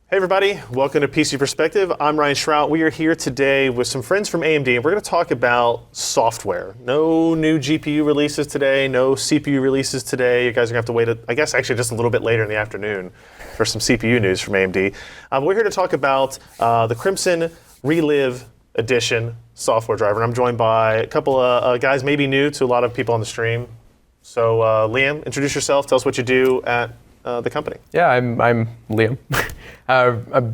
Hey everybody, welcome to PC Perspective. I'm Ryan Shrout. We are here today with some friends from AMD, and we're going to talk about software. No new GPU releases today, no CPU releases today. You guys are going to have to wait, I guess actually just a little bit later in the afternoon for some CPU news from AMD. We're here to talk about the Crimson ReLive Edition software driver, and I'm joined by a couple of guys maybe new to a lot of people on the stream. So Liam, introduce yourself, tell us what you do at the company. Yeah, I'm Liam. I'm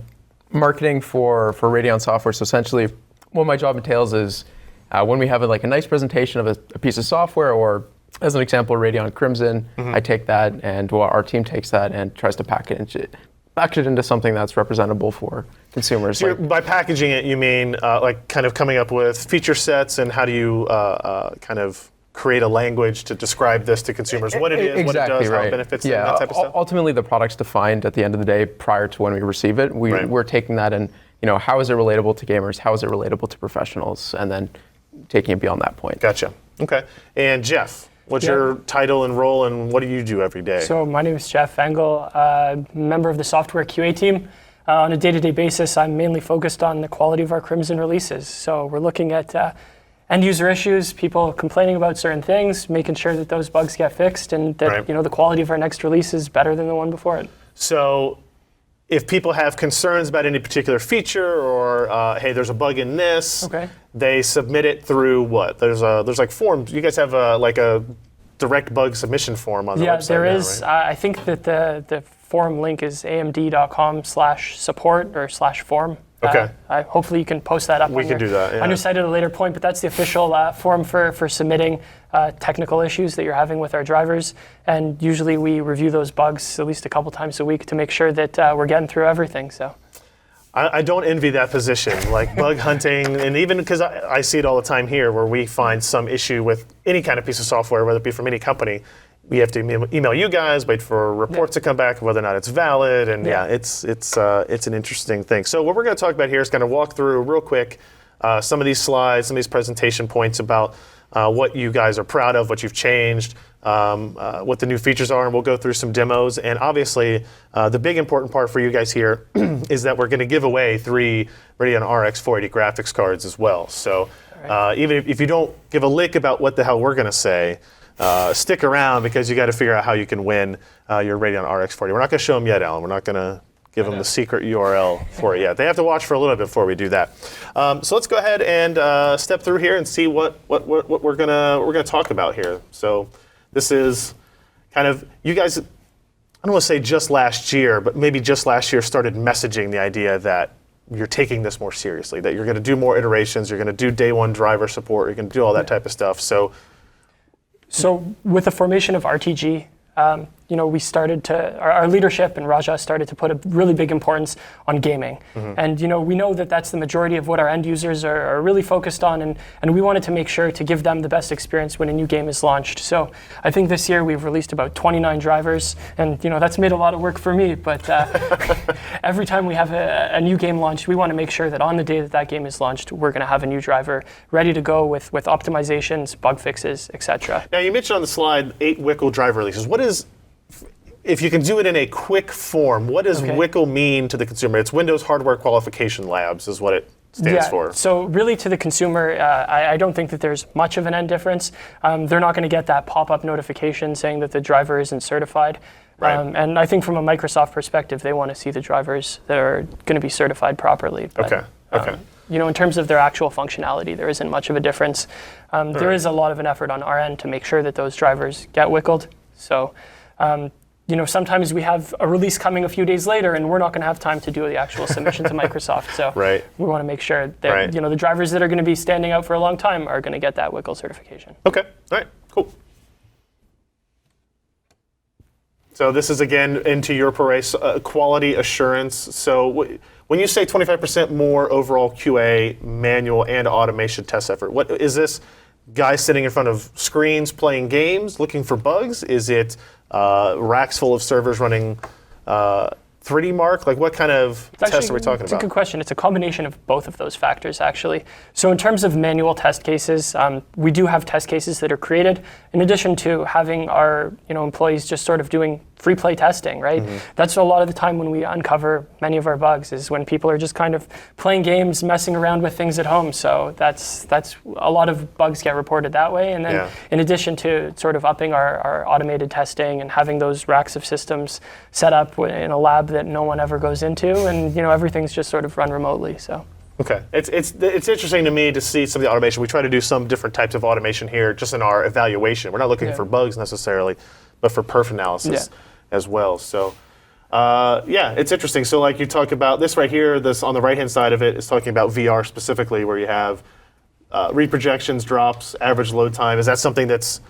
marketing for Radeon Software. So essentially, what my job entails is when we have a nice presentation of a piece of software, or as an example, Radeon Crimson, I take that, and our team takes that and tries to package it into something that's representable for consumers. So by packaging it, you mean kind of coming up with feature sets, and how do you kind of create a language to describe this to consumers, what it is, exactly, what it does, right. how it benefits them, that type of stuff? Ultimately, the product's defined at the end of the day prior to when we receive it. We're taking that and, how is it relatable to gamers? How is it relatable to professionals? And then taking it beyond that point. Gotcha. Okay. And Jeff, what's your title and role, and what do you do every day? So my name is Jeff Engel, member of the software QA team. On a day-to-day basis, I'm mainly focused on the quality of our Crimson releases. So we're looking at end user issues, people complaining about certain things, making sure that those bugs get fixed, and that the quality of our next release is better than the one before it. So if people have concerns about any particular feature, or hey, there's a bug in this, they submit it through what? There's like forms. You guys have a direct bug submission form on the website. Yeah, there is. Right? I think that the forum link is amd.com/support or /forum. Okay. Hopefully you can post that up on your site at a later point, but that's the official forum for submitting technical issues that you're having with our drivers. And usually we review those bugs at least a couple times a week to make sure that we're getting through everything. So I don't envy that position, like bug hunting, and even because I see it all the time here where we find some issue with any kind of piece of software, whether it be from any company. We have to email you guys, wait for reports to come back, whether or not it's valid, and it's an interesting thing. So what we're going to talk about here is kind of walk through real quick some of these slides, some of these presentation points about what you guys are proud of, what you've changed, what the new features are, and we'll go through some demos. And obviously, the big important part for you guys here is that we're going to give away 3 Radeon RX 480 graphics cards as well. So even if you don't give a lick about what the hell we're going to say, stick around, because you got to figure out how you can win your Radeon RX 40. We're not going to show them yet, Alan. We're not going to give them the secret URL for it yet. They have to watch for a little bit before we do that. So let's go ahead and step through here and see what we're gonna talk about here. So this is kind of, you guys, I don't want to say just last year, but maybe just last year started messaging the idea that you're taking this more seriously, that you're going to do more iterations, you're going to do day one driver support, you're going to do all that type of stuff. So with the formation of RTG, we started to, our leadership and Raja started to put a really big importance on gaming. And, we know that that's the majority of what our end users are really focused on, and we wanted to make sure to give them the best experience when a new game is launched. So I think this year we've released about 29 drivers, and, that's made a lot of work for me, but every time we have a new game launched, we want to make sure that on the day that game is launched, we're going to have a new driver ready to go with optimizations, bug fixes, etc. Now, you mentioned on the slide 8 WCL driver releases. What is, if you can do it in a quick form, what does WCL mean to the consumer? It's Windows Hardware Qualification Labs is what it stands for. So really to the consumer, I don't think that there's much of an end difference. They're not going to get that pop-up notification saying that the driver isn't certified. And I think from a Microsoft perspective, they want to see the drivers that are going to be certified properly. But, in terms of their actual functionality, there isn't much of a difference. There is a lot of an effort on our end to make sure that those drivers get WCL'd. So sometimes we have a release coming a few days later, and we're not going to have time to do the actual submission to Microsoft. So we want to make sure that the drivers that are going to be standing out for a long time are going to get that WCL certification. Okay. All right. Cool. So this is again into your quality assurance. So when you say 25% more overall QA, manual, and automation test effort, what is this? Guys sitting in front of screens playing games, looking for bugs? Is it racks full of servers running 3D Mark? Like, what kind of tests are we talking about? It's a good question. It's a combination of both of those factors, actually. So in terms of manual test cases, we do have test cases that are created, in addition to having our employees just sort of doing free play testing, right? That's a lot of the time when we uncover many of our bugs, is when people are just kind of playing games, messing around with things at home. So that's a lot of bugs get reported that way. And then in addition to sort of upping our automated testing and having those racks of systems set up in a lab that no one ever goes into, and everything's just sort of run remotely. So. Okay, it's interesting to me to see some of the automation. We try to do some different types of automation here, just in our evaluation. We're not looking for bugs necessarily, but for perf analysis as well. So, it's interesting. So, like you talk about this right here, this on the right-hand side of it is talking about VR specifically, where you have read projections, drops, average load time. Is that something that's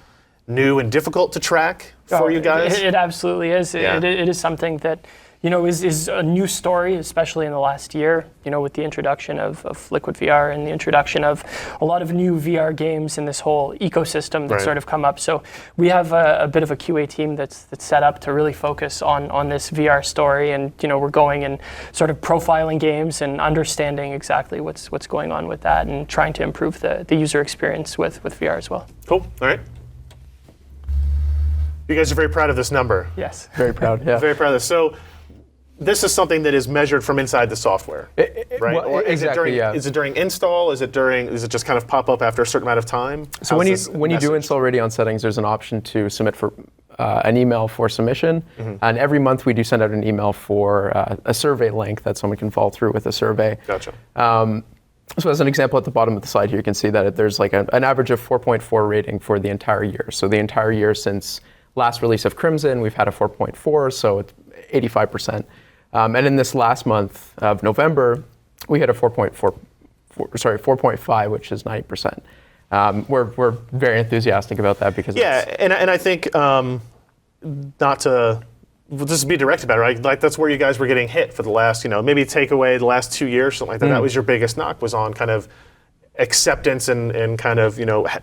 new and difficult to track for you guys? It absolutely is. Yeah. It is something that is a new story, especially in the last year, with the introduction of Liquid VR and the introduction of a lot of new VR games in this whole ecosystem that's sort of come up. So we have a bit of a QA team that's set up to really focus on this VR story, and we're going and sort of profiling games and understanding exactly what's going on with that, and trying to improve the user experience with VR as well. Cool. All right. You guys are very proud of this number. Yes. Very proud, yeah. Very proud of this. So this is something that is measured from inside the software, right? Well, or is exactly, is it during install? Is it just kind of pop up after a certain amount of time? So when you do install Radeon settings, there's an option to submit for an email for submission. And every month we do send out an email for a survey link that someone can follow through with a survey. Gotcha. So as an example, at the bottom of the slide here, you can see that there's like an average of 4.4 rating for the entire year. So the entire year since last release of Crimson, we've had a 4.4, so it's 85%. And in this last month of November, we had a 4.5, which is 90%. We're very enthusiastic about that because and I think not to just be direct about it, right? Like that's where you guys were getting hit for the last, maybe take away the last 2 years, something like that. That was your biggest knock, was on kind of acceptance and kind of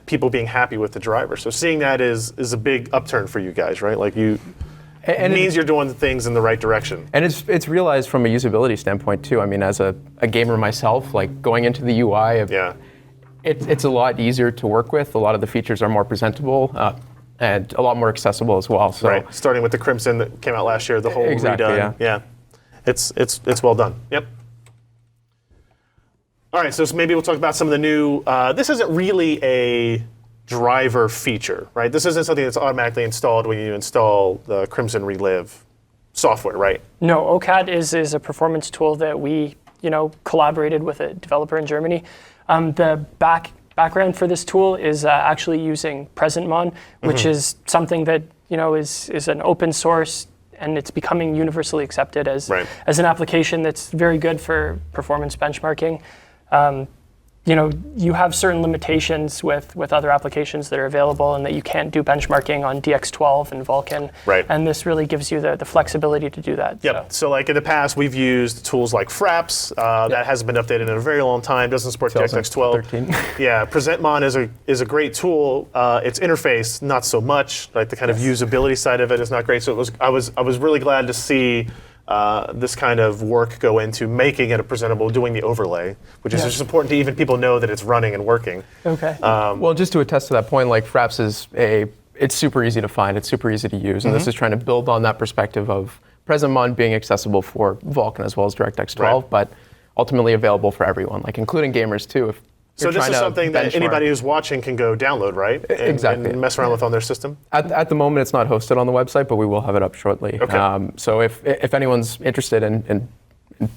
people being happy with the driver. So seeing that is a big upturn for you guys, right? Like it means you're doing things in the right direction. And it's realized from a usability standpoint too. I mean, as a gamer myself, like going into the UI, it's a lot easier to work with. A lot of the features are more presentable and a lot more accessible as well. So right, starting with the Crimson that came out last year, the whole redone. Yeah, it's well done. Yep. All right, so maybe we'll talk about some of the new. This isn't really a driver feature, right? This isn't something that's automatically installed when you install the Crimson ReLive software, right? No, OCAD is a performance tool that we, collaborated with a developer in Germany. The background for this tool is actually using PresentMon, which is something that, is an open source, and it's becoming universally accepted as an application that's very good for performance benchmarking. You have certain limitations with other applications that are available, and that you can't do benchmarking on DX12 and Vulkan. Right. And this really gives you the flexibility to do that. Yep. So like in the past, we've used tools like Fraps. That hasn't been updated in a very long time. Doesn't support DX12. Yeah. PresentMon is a great tool. Its interface, not so much. Like the kind of usability side of it is not great. So I was really glad to see this kind of work go into making it presentable, doing the overlay, which is just important to even people know that it's running and working. Okay. Well, just to attest to that point, like Fraps it's super easy to find, it's super easy to use, and this is trying to build on that perspective of PresentMon being accessible for Vulkan as well as DirectX 12, but ultimately available for everyone, like including gamers too. So this is something that anybody who's watching can go download, right? Exactly. And mess around with on their system? At the moment, it's not hosted on the website, but we will have it up shortly. Okay. So if anyone's interested in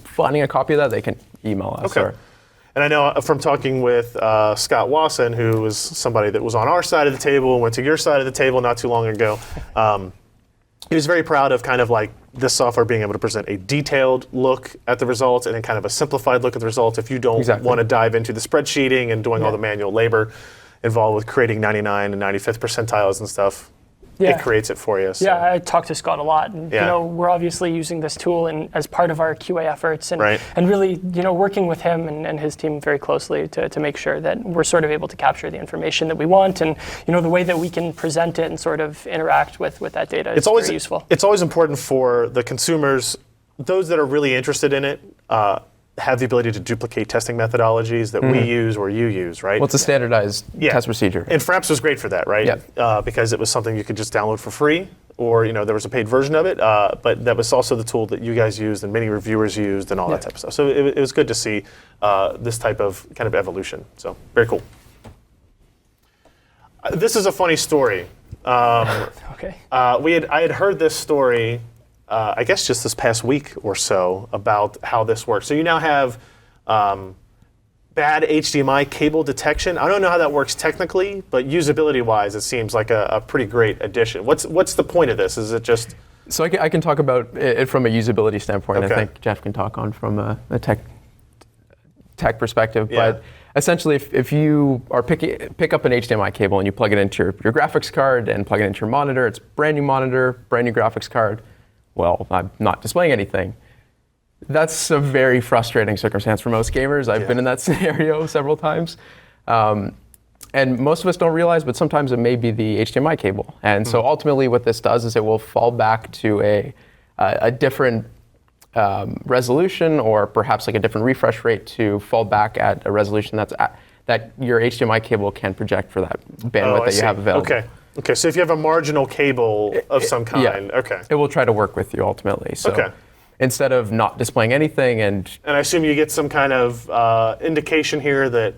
finding a copy of that, they can email us. Okay. And I know from talking with Scott Wasson, who was somebody that was on our side of the table and went to your side of the table not too long ago, he was very proud of kind of like this software being able to present a detailed look at the results and then kind of a simplified look at the results if you don't want to dive into the spreadsheeting and doing all the manual labor involved with creating 99 and 95th percentiles and stuff. It creates it for you. So. Yeah, I talked to Scott a lot, and we're obviously using this tool as part of our QA efforts, and really working with him and his team very closely to make sure that we're sort of able to capture the information that we want, and the way that we can present it and sort of interact with that data is very useful. It's always important for the consumers, those that are really interested in it, have the ability to duplicate testing methodologies that we use or you use, right? Well, it's a standardized test procedure. And Fraps was great for that, right? Yeah. Because it was something you could just download for free or there was a paid version of it, but that was also the tool that you guys used and many reviewers used and all that type of stuff. So it was good to see this type of kind of evolution. So very cool. This is a funny story. Okay. I had heard this story, I guess just this past week or so, about how this works. So you now have bad HDMI cable detection. I don't know how that works technically, but usability-wise, it seems like a pretty great addition. What's the point of this? Is it just... So I can talk about it from a usability standpoint. Okay. I think Jeff can talk on from a tech perspective. Yeah. But essentially, if you are pick up an HDMI cable and you plug it into your graphics card and plug it into your monitor, it's brand new monitor, brand new graphics card. Well, I'm not displaying anything. That's a very frustrating circumstance for most gamers. I've been in that scenario several times. And most of us don't realize, but sometimes it may be the HDMI cable. And so ultimately what this does is it will fall back to a different resolution, or perhaps like a different refresh rate to fall back at a resolution that your HDMI cable can project for that bandwidth that you have available. Okay, so if you have a marginal cable of some kind, it will try to work with you ultimately. So instead of not displaying anything and I assume you get some kind of indication here that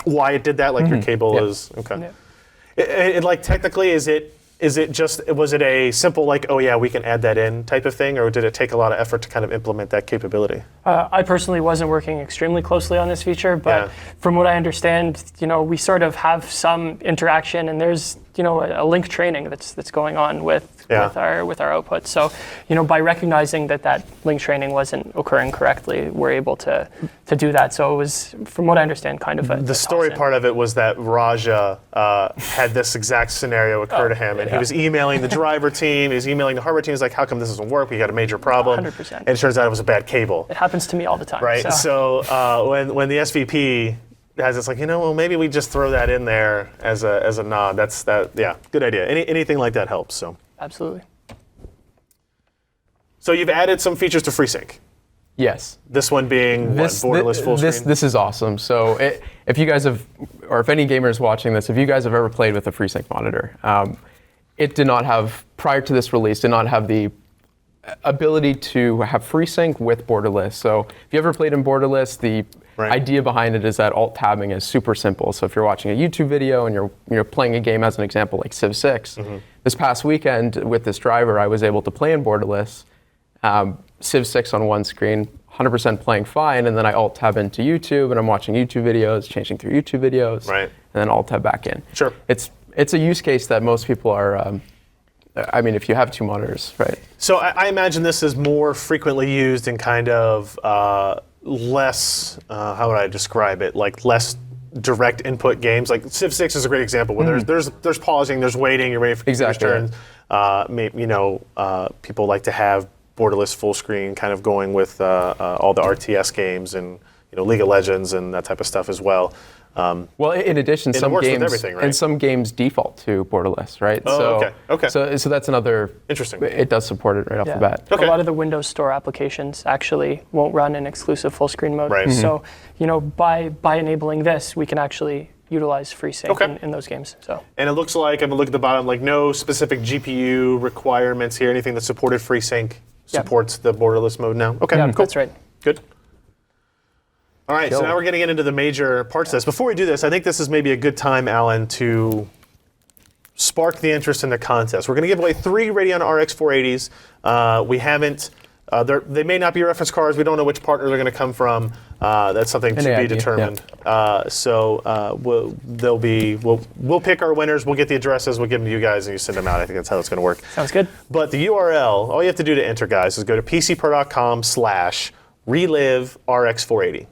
why it did that, like your cable is like technically, was it a simple like, oh yeah, we can add that in type of thing, or did it take a lot of effort to kind of implement that capability? I personally wasn't working extremely closely on this feature, but from what I understand, we sort of have some interaction, and there's a link training that's going on with our output. So by recognizing that link training wasn't occurring correctly, we're able to do that. So it was, from what I understand, kind of the story part of it was that Raja had this exact scenario occur to him, and he was emailing the driver team, he was emailing the hardware team. He's like, how come this doesn't work? We got a major problem. 100%. And it turns out it was a bad cable. It happens to me all the time. Right. So when the SVP has this, like, well, maybe we just throw that in there as a nod. Good idea. Anything like that helps. So absolutely. So you've added some features to Freesync. Yes. This one being borderless full screen. This is awesome. So if you guys have, or if any gamer is watching this, if you guys have ever played with a Freesync monitor, it did not have, prior to this release, did not have the ability to have FreeSync with borderless. So if you ever played in borderless, the idea behind it is that alt tabbing is super simple. So if you're watching a YouTube video and you're playing a game, as an example, like Civ 6, this past weekend with this driver, I was able to play in borderless, Civ 6 on one screen, 100% playing fine, and then I alt tab into YouTube and I'm watching YouTube videos, changing through YouTube videos, and then alt tab back in. Sure. It's a use case that most people are. I mean, if you have two monitors, right? So I imagine this is more frequently used in kind of less, how would I describe it? Like less direct input games. Like Civ 6 is a great example where there's pausing, there's waiting, you're waiting for your turn. People like to have borderless full screen kind of going with all the RTS games and League of Legends and that type of stuff as well. Well, in addition, some games default to borderless, right? Oh, okay. So that's another interesting. It does support it right off the bat. A lot of the Windows Store applications actually won't run in exclusive full screen mode. Right. So by enabling this, we can actually utilize FreeSync in those games. So. And it looks like, I'm gonna look at the bottom, like no specific GPU requirements here. Anything that supported FreeSync supports the borderless mode now. Okay, cool. That's right. Good. All right, so now we're getting into the major parts of this. Before we do this, I think this is maybe a good time, Alan, to spark the interest in the contest. We're going to give away 3 Radeon RX 480s. We haven't, they may not be reference cards. We don't know which partner they're going to come from. That's something to be determined. We'll pick our winners. We'll get the addresses. We'll give them to you guys, and you send them out. I think that's how it's going to work. Sounds good. But the URL, all you have to do to enter, guys, is go to PCPer.com/Relive RX 480.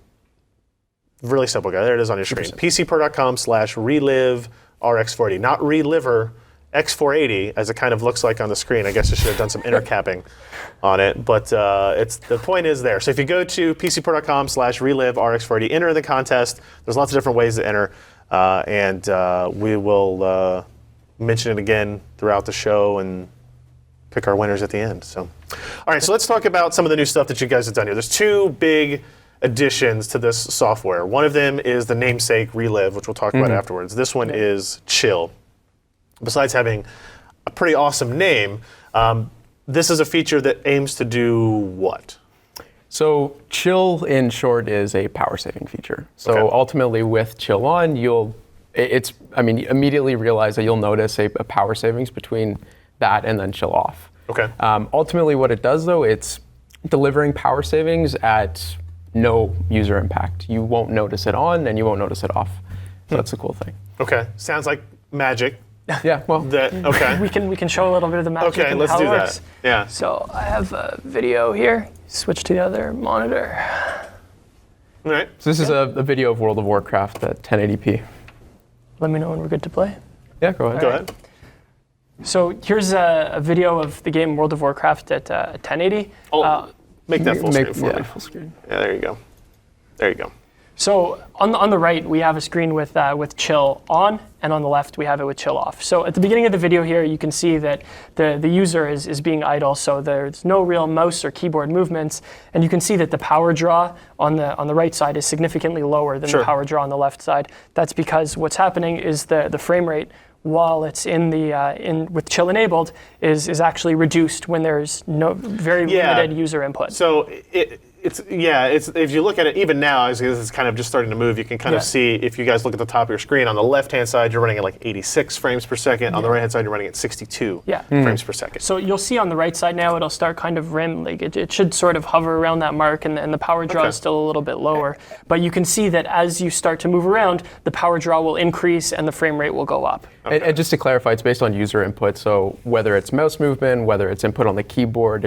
Really simple, guys. There it is on your screen. PCPer.com/Relive RX 480. Not Reliver X480, as it kind of looks like on the screen. I guess I should have done some intercapping on it. But the point is there. So if you go to PCPer.com/Relive RX 480, enter in the contest. There's lots of different ways to enter. And we will mention it again throughout the show and pick our winners at the end. So, all right, so let's talk about some of the new stuff that you guys have done here. There's 2 big additions to this software. One of them is the namesake Relive, which we'll talk about afterwards. This one is Chill. Besides having a pretty awesome name. This is a feature that aims to do what? So Chill, in short, is a power saving feature. So Okay. ultimately, with Chill on, you immediately realize that you'll notice a power savings between that and then Chill off. Okay. Ultimately, what it does, though, it's delivering power savings at no user impact. You won't notice it on, and you won't notice it off. So that's a cool thing. Okay. Sounds like magic. Yeah, well, Okay. We can show a little bit of the magic Okay, and let's how do it that. works. Yeah. So I have a video here. Switch to the other monitor. All right. so this is a video of World of Warcraft at 1080p. Let me know when we're good to play. Yeah, go ahead. Go ahead. So here's a video of the game World of Warcraft at 1080. Make that full screen for me. full screen. Yeah, there you go. There you go. So on the right, we have a screen with Chill on, and on the left, we have it with Chill off. So at the beginning of the video here, you can see that the user is being idle, so there's no real mouse or keyboard movements, and you can see that the power draw on the right side is significantly lower than Sure. the power draw on the left side. That's because what's happening is the frame rate, while it's with Chill enabled, is actually reduced when there's very limited user input. So it's if you look at it even now, as it's kind of just starting to move, you can kind of see, if you guys look at the top of your screen, on the left-hand side, you're running at like 86 frames per second. On the right-hand side, you're running at 62 frames per second. So you'll see on the right side now, it'll start kind of it should sort of hover around that mark, and the power draw is still a little bit lower. But you can see that as you start to move around, the power draw will increase and the frame rate will go up. And just to clarify, it's based on user input. So whether it's mouse movement, whether it's input on the keyboard,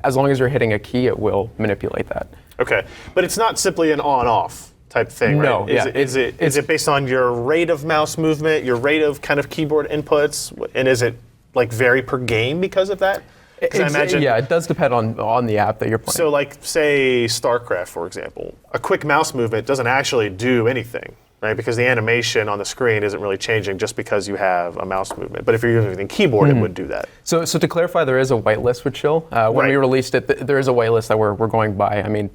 as long as you're hitting a key, it will manipulate that. Okay, but it's not simply an on-off type thing, right? No, Is it based on your rate of mouse movement, your rate of kind of keyboard inputs, and is it like vary per game because of that? Because I imagine. Yeah, it does depend on the app that you're playing. So, like, say StarCraft, for example, a quick mouse movement doesn't actually do anything, right? Because the animation on the screen isn't really changing just because you have a mouse movement. But if you're using keyboard, it would do that. So to clarify, there is a whitelist with Chill. When we released it, there is a whitelist that we're going by. I mean,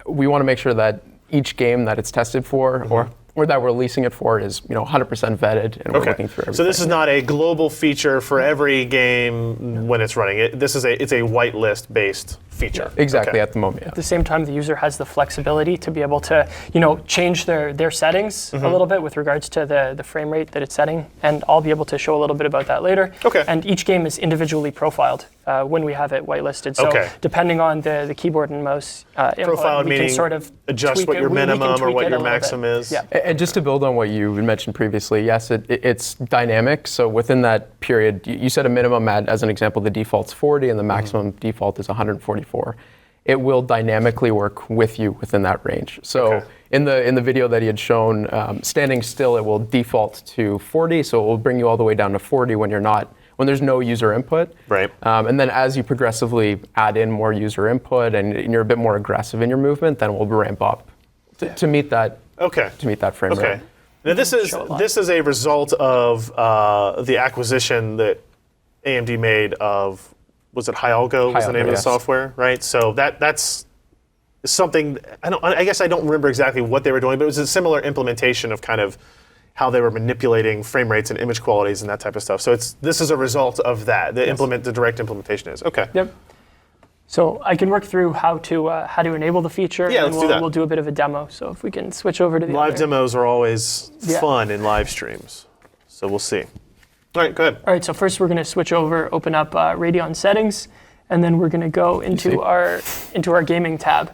we want to make sure that each game that it's tested for, or that we're releasing it for, is 100% vetted, and we're looking through everything. So this is not a global feature for every game when it's running. It's a whitelist based feature. Exactly, at the moment. At the same time, the user has the flexibility to be able to, change their settings a little bit with regards to the frame rate that it's setting, and I'll be able to show a little bit about that later. Okay. And each game is individually profiled when we have it whitelisted. So depending on the keyboard and mouse input, Profiled we meaning can sort of adjust tweak what it. your We can minimum or tweak what it a your little maximum bit. is. Yeah. And just to build on what you mentioned previously, yes, it's dynamic. So within that period, you set a minimum as an example, the default's 40 and the maximum default is 144. It will dynamically work with you within that range. So in the video that he had shown, standing still, it will default to 40. So it will bring you all the way down to 40 when there's no user input. Right. And then as you progressively add in more user input and you're a bit more aggressive in your movement, then we'll ramp up to meet that. To meet that frame rate. Now this is a result of the acquisition that AMD made of, was it Hyalgo was the name of the software, right? So that's something, I guess I don't remember exactly what they were doing, but it was a similar implementation of kind of how they were manipulating frame rates and image qualities and that type of stuff. So this is a result of that. The direct implementation is. Okay. Yep. So I can work through how to enable the feature, Yeah, and let's do that. we'll do a bit of a demo. So if we can switch over to the Live other. demos are always fun in live streams. So we'll see. All right, go ahead. All right, so first we're going to switch over, open up Radeon settings, and then we're going to go into our gaming tab.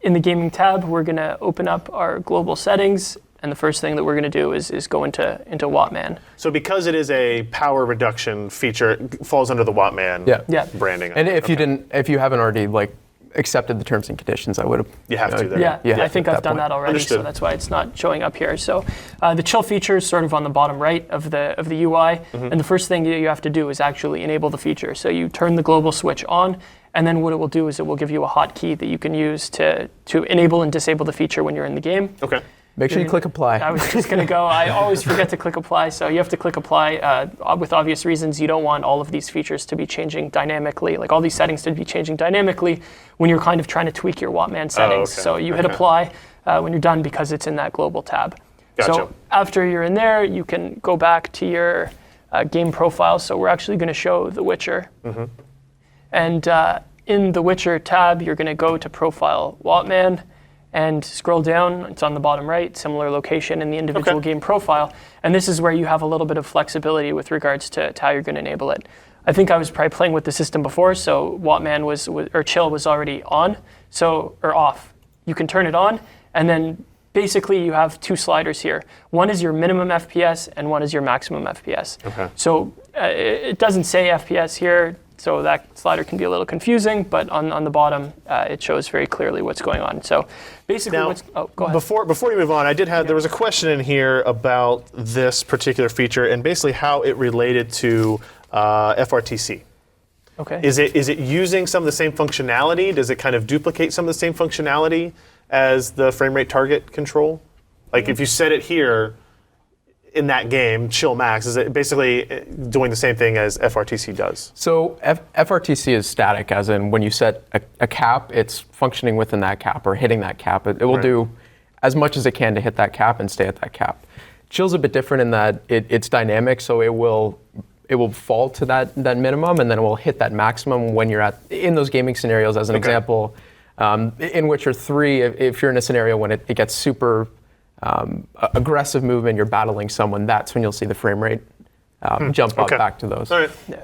In the gaming tab, we're going to open up our global settings, and the first thing that we're going to do is go into Wattman. So because it is a power reduction feature, it falls under the Wattman branding. And if you haven't already accepted the terms and conditions, I would have. You have to there. Yeah, I think I've done that already, Understood. so that's why it's not showing up here. So the chill feature is sort of on the bottom right of the UI, and the first thing you have to do is actually enable the feature. So you turn the global switch on, and then what it will do is it will give you a hotkey that you can use to enable and disable the feature when you're in the game. Okay. Make sure you click apply. I was just going to go. I always forget to click apply, so you have to click apply with obvious reasons. You don't want all of these features to be changing dynamically, like all these settings to be changing dynamically when you're kind of trying to tweak your Wattman settings. So you hit apply when you're done because it's in that global tab. Gotcha. So after you're in there, you can go back to your game profile. So we're actually going to show The Witcher. And in the Witcher tab, you're going to go to Profile Wattman and scroll down. It's on the bottom right, similar location in the individual game profile. And this is where you have a little bit of flexibility with regards to how you're going to enable it. I think I was probably playing with the system before, so Wattman or Chill was already on, or off. You can turn it on, and then basically you have two sliders here. One is your minimum FPS, and one is your maximum FPS. So it doesn't say FPS here, so that slider can be a little confusing, but on the bottom, it shows very clearly what's going on. So basically Now, go ahead. Before you move on, there was a question in here about this particular feature and basically how it related to FRTC. Okay. Is it using some of the same functionality? Does it kind of duplicate some of the same functionality as the frame rate target control? Like if you set it here in that game, Chill Max, is it basically doing the same thing as FRTC does? So FRTC is static, as in when you set a cap, it's functioning within that cap or hitting that cap. It will do as much as it can to hit that cap and stay at that cap. Chill's a bit different in that it's dynamic, so it will fall to that minimum, and then it will hit that maximum when you're in those gaming scenarios. As an example, in Witcher 3, if you're in a scenario when it gets super aggressive movement, you're battling someone, that's when you'll see the frame rate jump up back to those. All right. Yeah.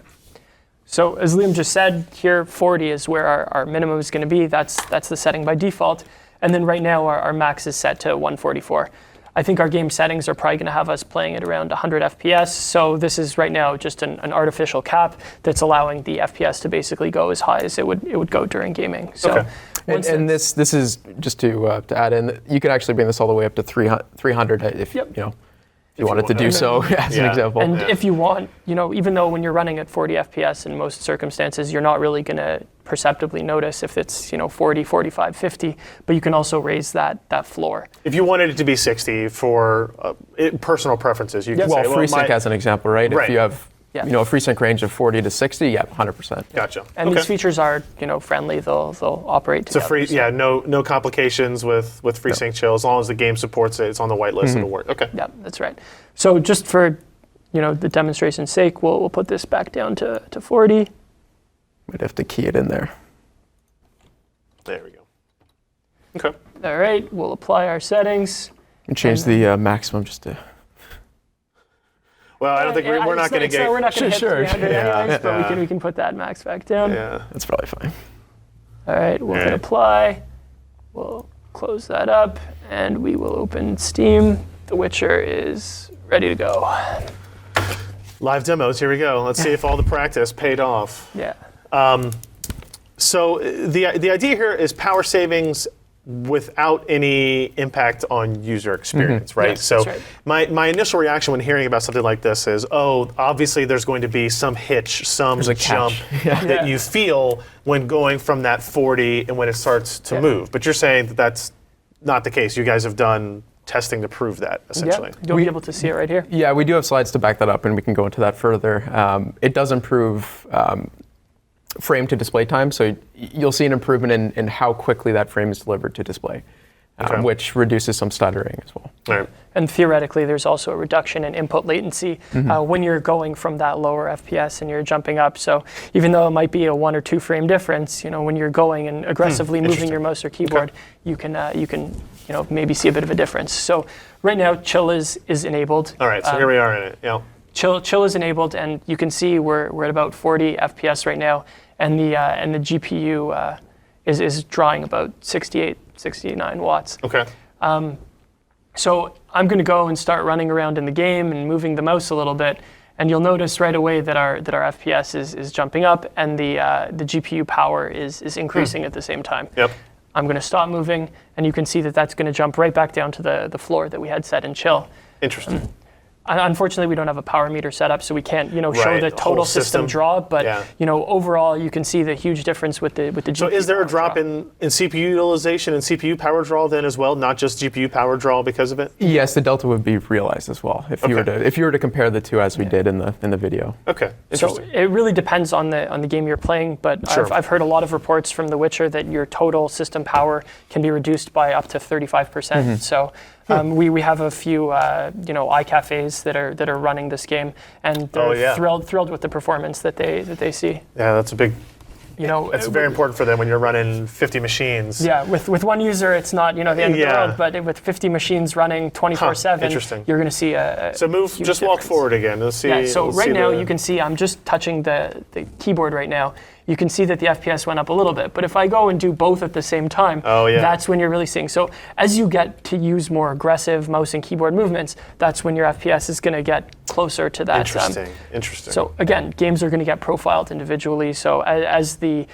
So as Liam just said, here 40 is where our minimum is going to be. That's the setting by default. And then right now our max is set to 144. I think our game settings are probably going to have us playing at around 100 FPS. So this is right now just an artificial cap that's allowing the FPS to basically go as high as it would go during gaming. So, and this is just to add in, you could actually bring this all the way up to 300 if you wanted to do so as an example. And if you want, even though when you're running at 40 FPS in most circumstances, you're not really going to perceptibly notice if it's 40, 45, 50, but you can also raise that floor. If you wanted it to be 60 for personal preferences, you could say, Freesync as an example, right? Right. If you have a FreeSync range of 40 to 60, 100%. Gotcha. And these features are, friendly. They'll operate together. So no complications with FreeSync Chill. As long as the game supports it, it's on the whitelist, it'll work. Okay. Yeah, that's right. So just for, the demonstration's sake, we'll put this back down to 40. Might have to key it in there. There we go. Okay. All right, we'll apply our settings. And change the maximum just to... Well, I don't think we're not going to get... We're not going to hit 300 anyways, but Yeah. we can put that max back down. Yeah. That's probably fine. All right, we'll hit apply. We'll close that up, and we will open Steam. The Witcher is ready to go. Live demos, here we go. Let's see if all the practice paid off. Yeah. So the idea here is power savings without any impact on user experience, right? Yes, so that's right. my initial reaction when hearing about something like this is, obviously there's going to be some hitch, some jump that you feel when going from that 40 and when it starts to move. But you're saying that that's not the case. You guys have done testing to prove that, essentially. You'll be able to see it right here. Yeah, we do have slides to back that up, and we can go into that further. It does improve frame to display time, so you'll see an improvement in how quickly that frame is delivered to display, which reduces some stuttering as well. Right. And theoretically, there's also a reduction in input latency when you're going from that lower FPS and you're jumping up. So even though it might be a 1 or 2 frame difference, when you're going and aggressively moving your mouse or keyboard, you can maybe see a bit of a difference. So right now, Chill is enabled. All right, so here we are in it. Yeah. Chill is enabled, and you can see we're at about 40 FPS right now, and the GPU is drawing about 68, 69 watts. Okay. So I'm going to go and start running around in the game and moving the mouse a little bit, and you'll notice right away that our FPS is jumping up, and the GPU power is increasing at the same time. Yep. I'm going to stop moving, and you can see that that's going to jump right back down to the floor that we had set in Chill. Interesting. Unfortunately, we don't have a power meter set up, so we can't, show Right, the the total whole system system. draw. But Yeah. Overall, you can see the huge difference with the GPU. So is there a power drop draw. in CPU utilization and CPU power draw then as well, not just GPU power draw because of it? Yes, the delta would be realized as well if you were to compare the two as we did in the video. Okay. So Interesting. it really depends on the game you're playing, but Sure. I've heard a lot of reports from The Witcher that your total system power can be reduced by up to 35%. So We have a few iCafes that are running this game, and they're thrilled with the performance that they see. Yeah, that's a big. It's very with, important for them when you're running 50 machines. Yeah, with one user, it's not the end of the world, but with 50 machines running 24/7, interesting. You're going to see a So just walk forward again. Let's see. Yeah. So right now you can see I'm just touching the keyboard right now. You can see that the FPS went up a little bit, but if I go and do both at the same time, that's when you're really seeing. So as you get to use more aggressive mouse and keyboard movements, that's when your FPS is going to get closer to that. Interesting. So again, games are going to get profiled individually. So as the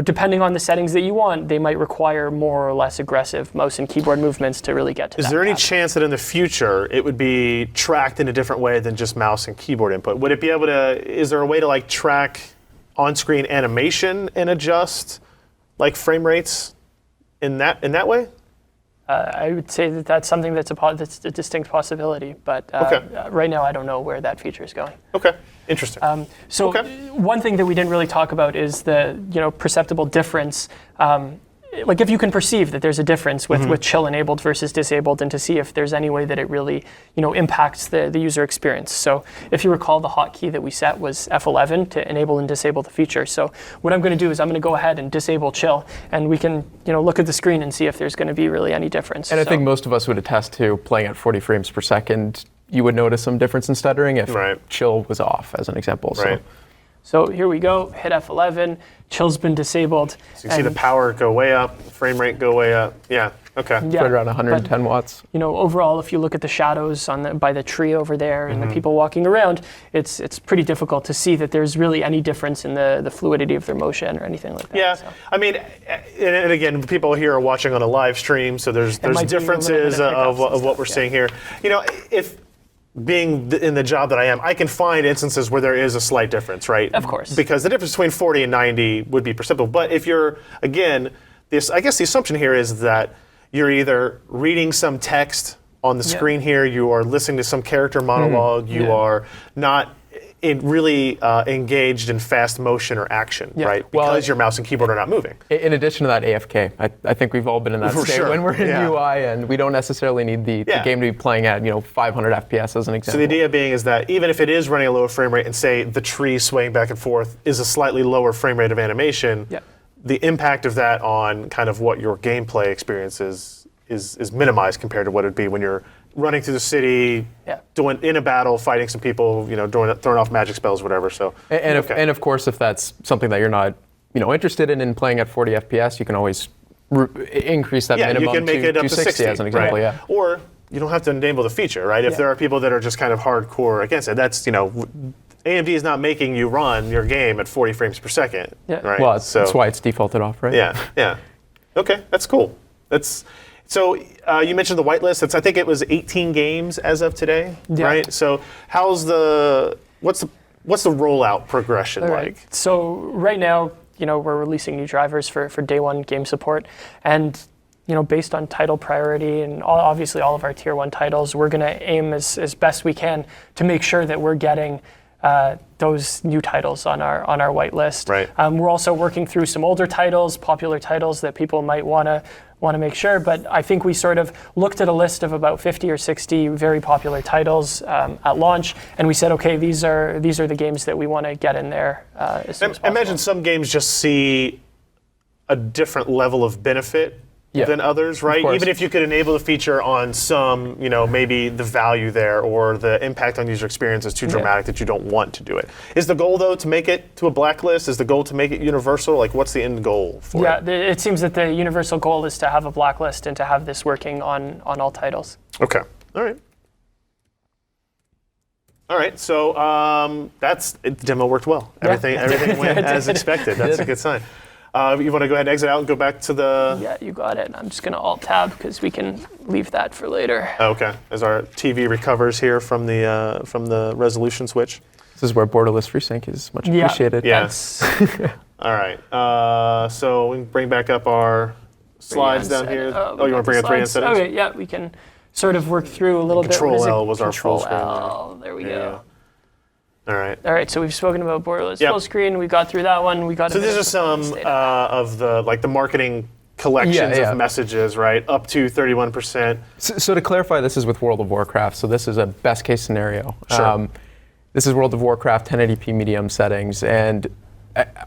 depending on the settings that you want, they might require more or less aggressive mouse and keyboard movements to really get to that. Is there any chance that in the future it would be tracked in a different way than just mouse and keyboard input? Would it be able to? Is there a way to track on-screen animation and adjust frame rates in that way? I would say that's something that's a distinct possibility, but right now I don't know where that feature is going. Okay, interesting. One thing that we didn't really talk about is the perceptible difference. If you can perceive that there's a difference with chill enabled versus disabled, and to see if there's any way that it really impacts the user experience. So if you recall, the hotkey that we set was F11 to enable and disable the feature. So what I'm going to do is I'm going to go ahead and disable chill, and we can look at the screen and see if there's going to be really any difference. And I think most of us would attest to playing at 40 frames per second. You would notice some difference in stuttering if chill was off, as an example. Right. So here we go, hit F11, chill's been disabled. So you see the power go way up, frame rate go way up. Yeah, okay. Yeah, right around 110 watts. Overall, if you look at the shadows by the tree over there and the people walking around, it's pretty difficult to see that there's really any difference in the fluidity of their motion or anything like that. Yeah, so. I mean, and again, people here are watching on a live stream, so there's differences of what we're seeing here. If being in the job that I am, I can find instances where there is a slight difference, right? Of course. Because the difference between 40 and 90 would be perceptible. But if you're, again, I guess the assumption here is that you're either reading some text on the screen here, you are listening to some character monologue, you are not really engaged in fast motion or action, right? Because your mouse and keyboard are not moving. In addition to that, AFK. I think we've all been in that state when we're in UI, and we don't necessarily need the game to be playing at 500 FPS as an example. So the idea being is that even if it is running a lower frame rate, and say the tree swaying back and forth is a slightly lower frame rate of animation, the impact of that on kind of what your gameplay experience is minimized compared to what it would be when you're running through the city, doing in a battle, fighting some people, throwing off magic spells, whatever. So and of course, if that's something that you're not, interested in playing at 40 FPS, you can always increase that minimum you can make it up to 60 as an example. Right. Or you don't have to enable the feature, right? If there are people that are just kind of hardcore against it, that's AMD is not making you run your game at 40 frames per second, right? Well, that's why it's defaulted off, right? Yeah. Okay, that's cool. So you mentioned the whitelist. I think it was 18 games as of today, right? So what's the rollout progression like? So right now, we're releasing new drivers for day one game support, and based on title priority and obviously all of our tier 1 titles, we're going to aim as best we can to make sure that we're getting those new titles on our whitelist. Right. We're also working through some older titles, popular titles that people might want to make sure, but I think we sort of looked at a list of about 50 or 60 very popular titles at launch, and we said, okay, these are the games that we want to get in there as soon as possible. I imagine some games just see a different level of benefit than others, right? Even if you could enable the feature on some, maybe the value there or the impact on user experience is too dramatic that you don't want to do it. Is the goal, though, to make it to a blacklist? Is the goal to make it universal? What's the end goal for it? Yeah, it seems that the universal goal is to have a blacklist and to have this working on all titles. Okay. All right. So the demo worked well. Everything went as expected. That's a good sign. You want to go ahead and exit out and go back to the... Yeah, you got it. I'm just going to Alt-Tab because we can leave that for later. Okay. As our TV recovers here from the resolution switch. This is where borderless Freesync is much appreciated. Yes. All right. So we can bring back up our slides down here. Oh, you want to bring up Radeon settings? Okay, yeah, we can sort of work through a little bit. Control L was our full screen. Control L, there we go. All right, so we've spoken about borderless full screen. We got through that one. So these are some of the marketing collections of messages, right? Up to 31%. So to clarify, this is with World of Warcraft. So this is a best case scenario. Sure. This is World of Warcraft 1080p medium settings, and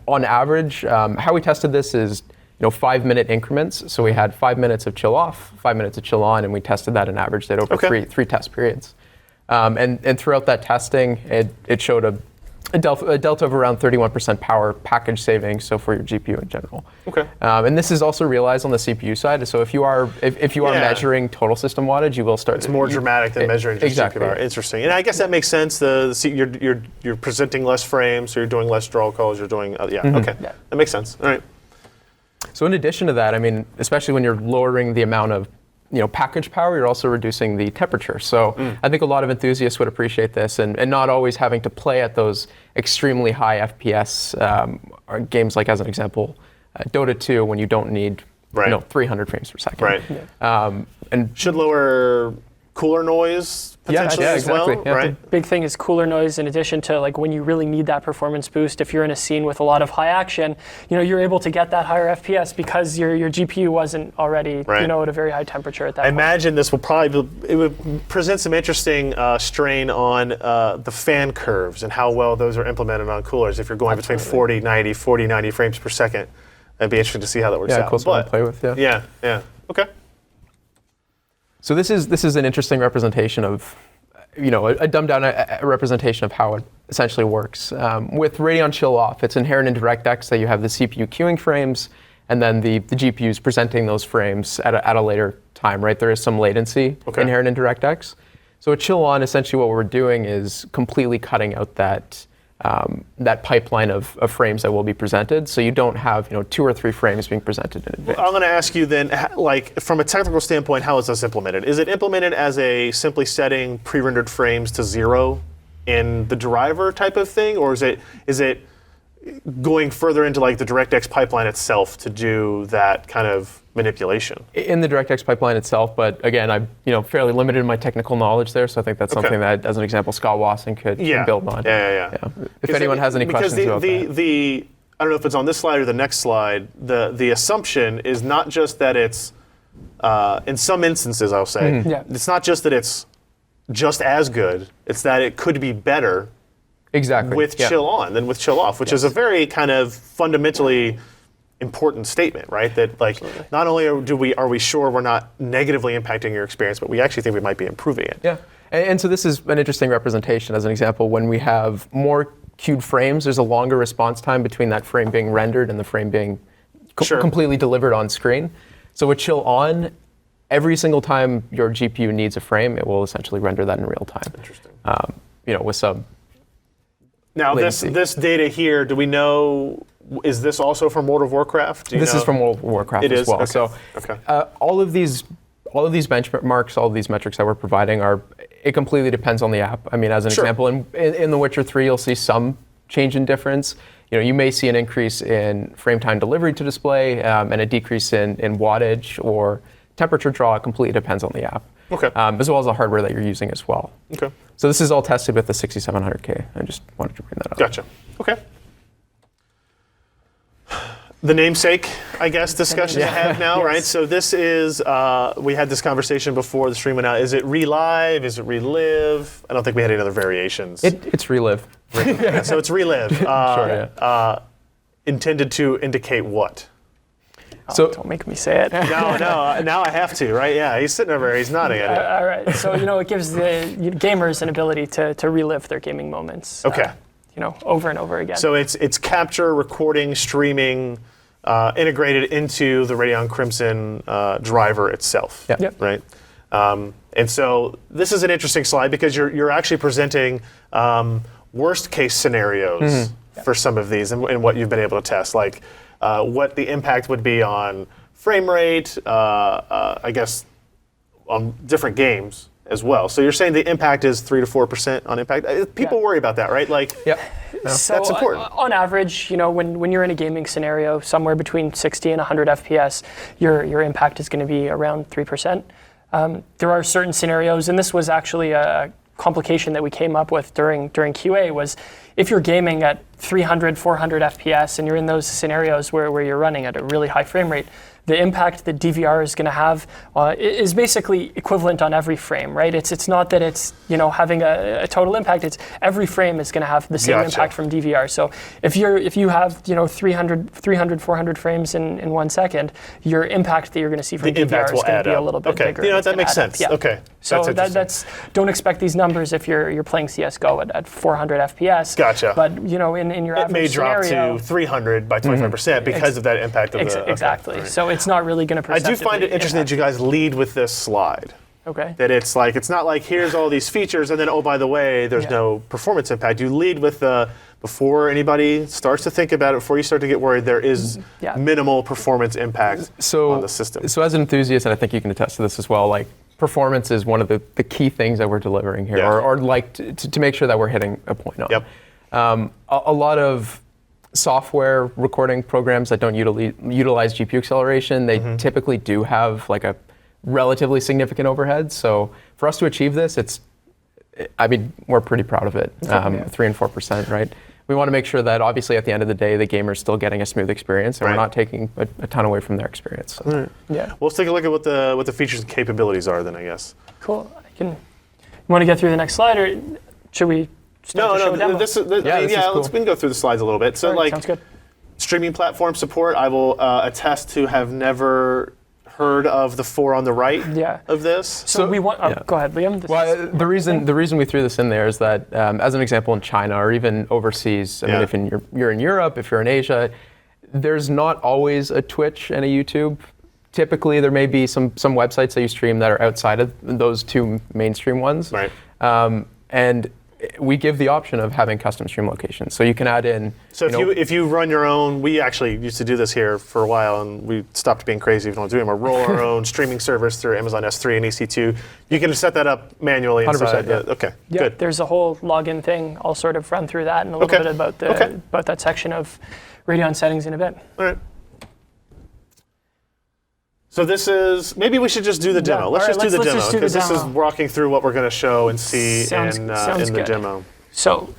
on average, how we tested this is 5-minute increments. So we had 5 minutes of chill off, 5 minutes of chill on, and we tested that and averaged it over three test periods. And throughout that testing, it showed a delta of around 31% power package savings, so for your GPU in general. Okay. And this is also realized on the CPU side. So if you are measuring total system wattage, you will start. It's more dramatic than measuring just exactly. CPU power. Interesting, and I guess that makes sense. You're presenting less frames, so you're doing less draw calls. You're doing okay, that makes sense. All right. So in addition to that, I mean, especially when you're lowering the amount of package power, you're also reducing the temperature. So I think a lot of enthusiasts would appreciate this, and not always having to play at those extremely high FPS or games like, as an example, Dota 2, when you don't need 300 frames per second. Right. And should lower cooler noise potentially as exactly. well, right? The big thing is cooler noise, in addition to like when you really need that performance boost. If you're in a scene with a lot of high action, you're able to get that higher FPS because your GPU wasn't already at a very high temperature at that point. I imagine this would present some interesting strain on the fan curves and how well those are implemented on coolers. If you're going between 40, 90 frames per second, it'd be interesting to see how that works out. Cool to play with. Yeah. Okay. So this is an interesting representation of, a dumbed down representation of how it essentially works. With Radeon Chill off, it's inherent in DirectX that you have the CPU queuing frames, and then the GPUs presenting those frames at a later time, right? There is some latency inherent in DirectX. So at Chill on, essentially what we're doing is completely cutting out that pipeline of frames that will be presented, so you don't have 2 or 3 frames being presented in advance. I'm going to ask you then, like from a technical standpoint, how is this implemented? Is it implemented as a simply setting pre-rendered frames to 0 in the driver type of thing, or is it going further into like the DirectX pipeline itself to do that kind of manipulation? In the DirectX pipeline itself, but again, I'm fairly limited in my technical knowledge there, so I think that's something that, as an example, Scott Wasson could build on. Yeah. If anyone has any questions about that. I don't know if it's on this slide or the next slide, the assumption is not just that it's, in some instances I'll say, it's not just that it's just as good, it's that it could be better with chill on than with chill off, which is a very kind of fundamentally important statement, right? That like not only are we sure we're not negatively impacting your experience, but we actually think we might be improving it. Yeah, and so this is an interesting representation. As an example, when we have more queued frames, there's a longer response time between that frame being rendered and the frame being completely delivered on screen. So with chill on, every single time your GPU needs a frame, it will essentially render that in real time. Interesting. With some. Now, this data here, do we know, is this also from World of Warcraft? This is from World of Warcraft as well. Okay. So all of these benchmarks, all of these metrics that we're providing it completely depends on the app. I mean, as an example, in The Witcher 3, you'll see some change in difference. You may see an increase in frame time delivery to display and a decrease in wattage or temperature draw. It completely depends on the app. Okay. As well as the hardware that you're using as well. Okay. So this is all tested with the 6700K. I just wanted to bring that up. Gotcha. Okay. The namesake, I guess, discussion to have now, right? So this is, we had this conversation before the stream went out. Is it Relive? Is it Relive? I don't think we had any other variations. It's Relive. So it's Relive. Intended to indicate what? So don't make me say it. No, now I have to, right? Yeah, he's sitting over there, he's nodding at it. All right, so it gives the gamers an ability to relive their gaming moments. Okay. Over and over again. So it's capture, recording, streaming, integrated into the Radeon Crimson driver itself. Yeah. Yep. Right. And so this is an interesting slide because you're actually presenting worst case scenarios for some of these and what you've been able to test, like what the impact would be on frame rate, I guess, on different games as well. So you're saying the impact is 3 to 4% on impact. People worry about that, right? Like, so that's important. On average, when you're in a gaming scenario, somewhere between 60 and 100 FPS, your impact is going to be around 3%. There are certain scenarios, and this was actually a complication that we came up with during QA, was if you're gaming at 300, 400 FPS and you're in those scenarios where you're running at a really high frame rate, the impact that DVR is going to have is basically equivalent on every frame, right? It's not that it's having a total impact. It's every frame is going to have the same impact from DVR. So if you have 300, 400 frames in 1 second, your impact that you're going to see from DVR is going to be a little bit bigger. That makes sense. Yeah. Okay. So that's don't expect these numbers if you're playing CS:GO at 400 FPS. Gotcha. But in your average it may drop scenario, to 300 by 25% because of that impact of the. Exactly. Right. So it's not really going to. I do find it interesting that you guys lead with this slide. Okay. That it's not like here's all these features and then by the way there's no performance impact. You lead with before anybody starts to think about it, before you start to get worried, there is minimal performance impact on the system. So as an enthusiast, and I think you can attest to this as well, like performance is one of the key things that we're delivering here, or like to make sure that we're hitting a point on. Yep. A lot of software recording programs that don't utilize GPU acceleration, they typically do have like a relatively significant overhead. So for us to achieve this, we're pretty proud of it. 3 and 4%, right? We want to make sure that obviously at the end of the day, the gamer's still getting a smooth experience, and we're not taking a ton away from their experience. So. Right. Yeah. Well, let's take a look at what the features and capabilities are then, I guess. Cool. You want to get through the next slide, or should we start the show demo? This is cool. We can go through the slides a little bit. So sounds good. Streaming platform support, I will attest to have never heard of the 4 on the right of this. So we want. Go ahead, Liam. The reason we threw this in there is that, as an example, in China or even overseas, if you're in Europe, if you're in Asia, there's not always a Twitch and a YouTube. Typically, there may be some websites that you stream that are outside of those 2 mainstream ones. Right. And we give the option of having custom stream locations, so you can add in. So if you run your own, we actually used to do this here for a while, and we stopped being crazy. We don't do it anymore. Roll our own streaming servers through Amazon S3 and EC2. You can set that up manually inside. 100%. Okay. Yeah. Good. There's a whole login thing. I'll sort of run through that and a little bit about that section of Radeon settings in a bit. All right. So this is, maybe we should just do the demo. Let's just do the demo, because this is walking through what we're going to show and see in the demo. So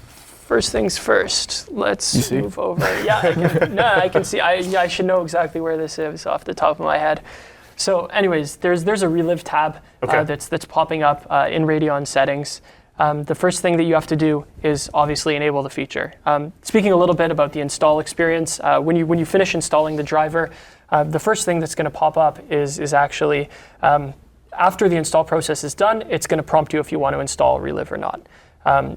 first things first, let's move over. Yeah, I can see. I should know exactly where this is off the top of my head. So anyways, there's a Relive tab that's popping up in Radeon settings. The first thing that you have to do is obviously enable the feature. Speaking a little bit about the install experience, when you finish installing the driver, the first thing that's going to pop up is actually, after the install process is done, it's going to prompt you if you want to install Relive or not.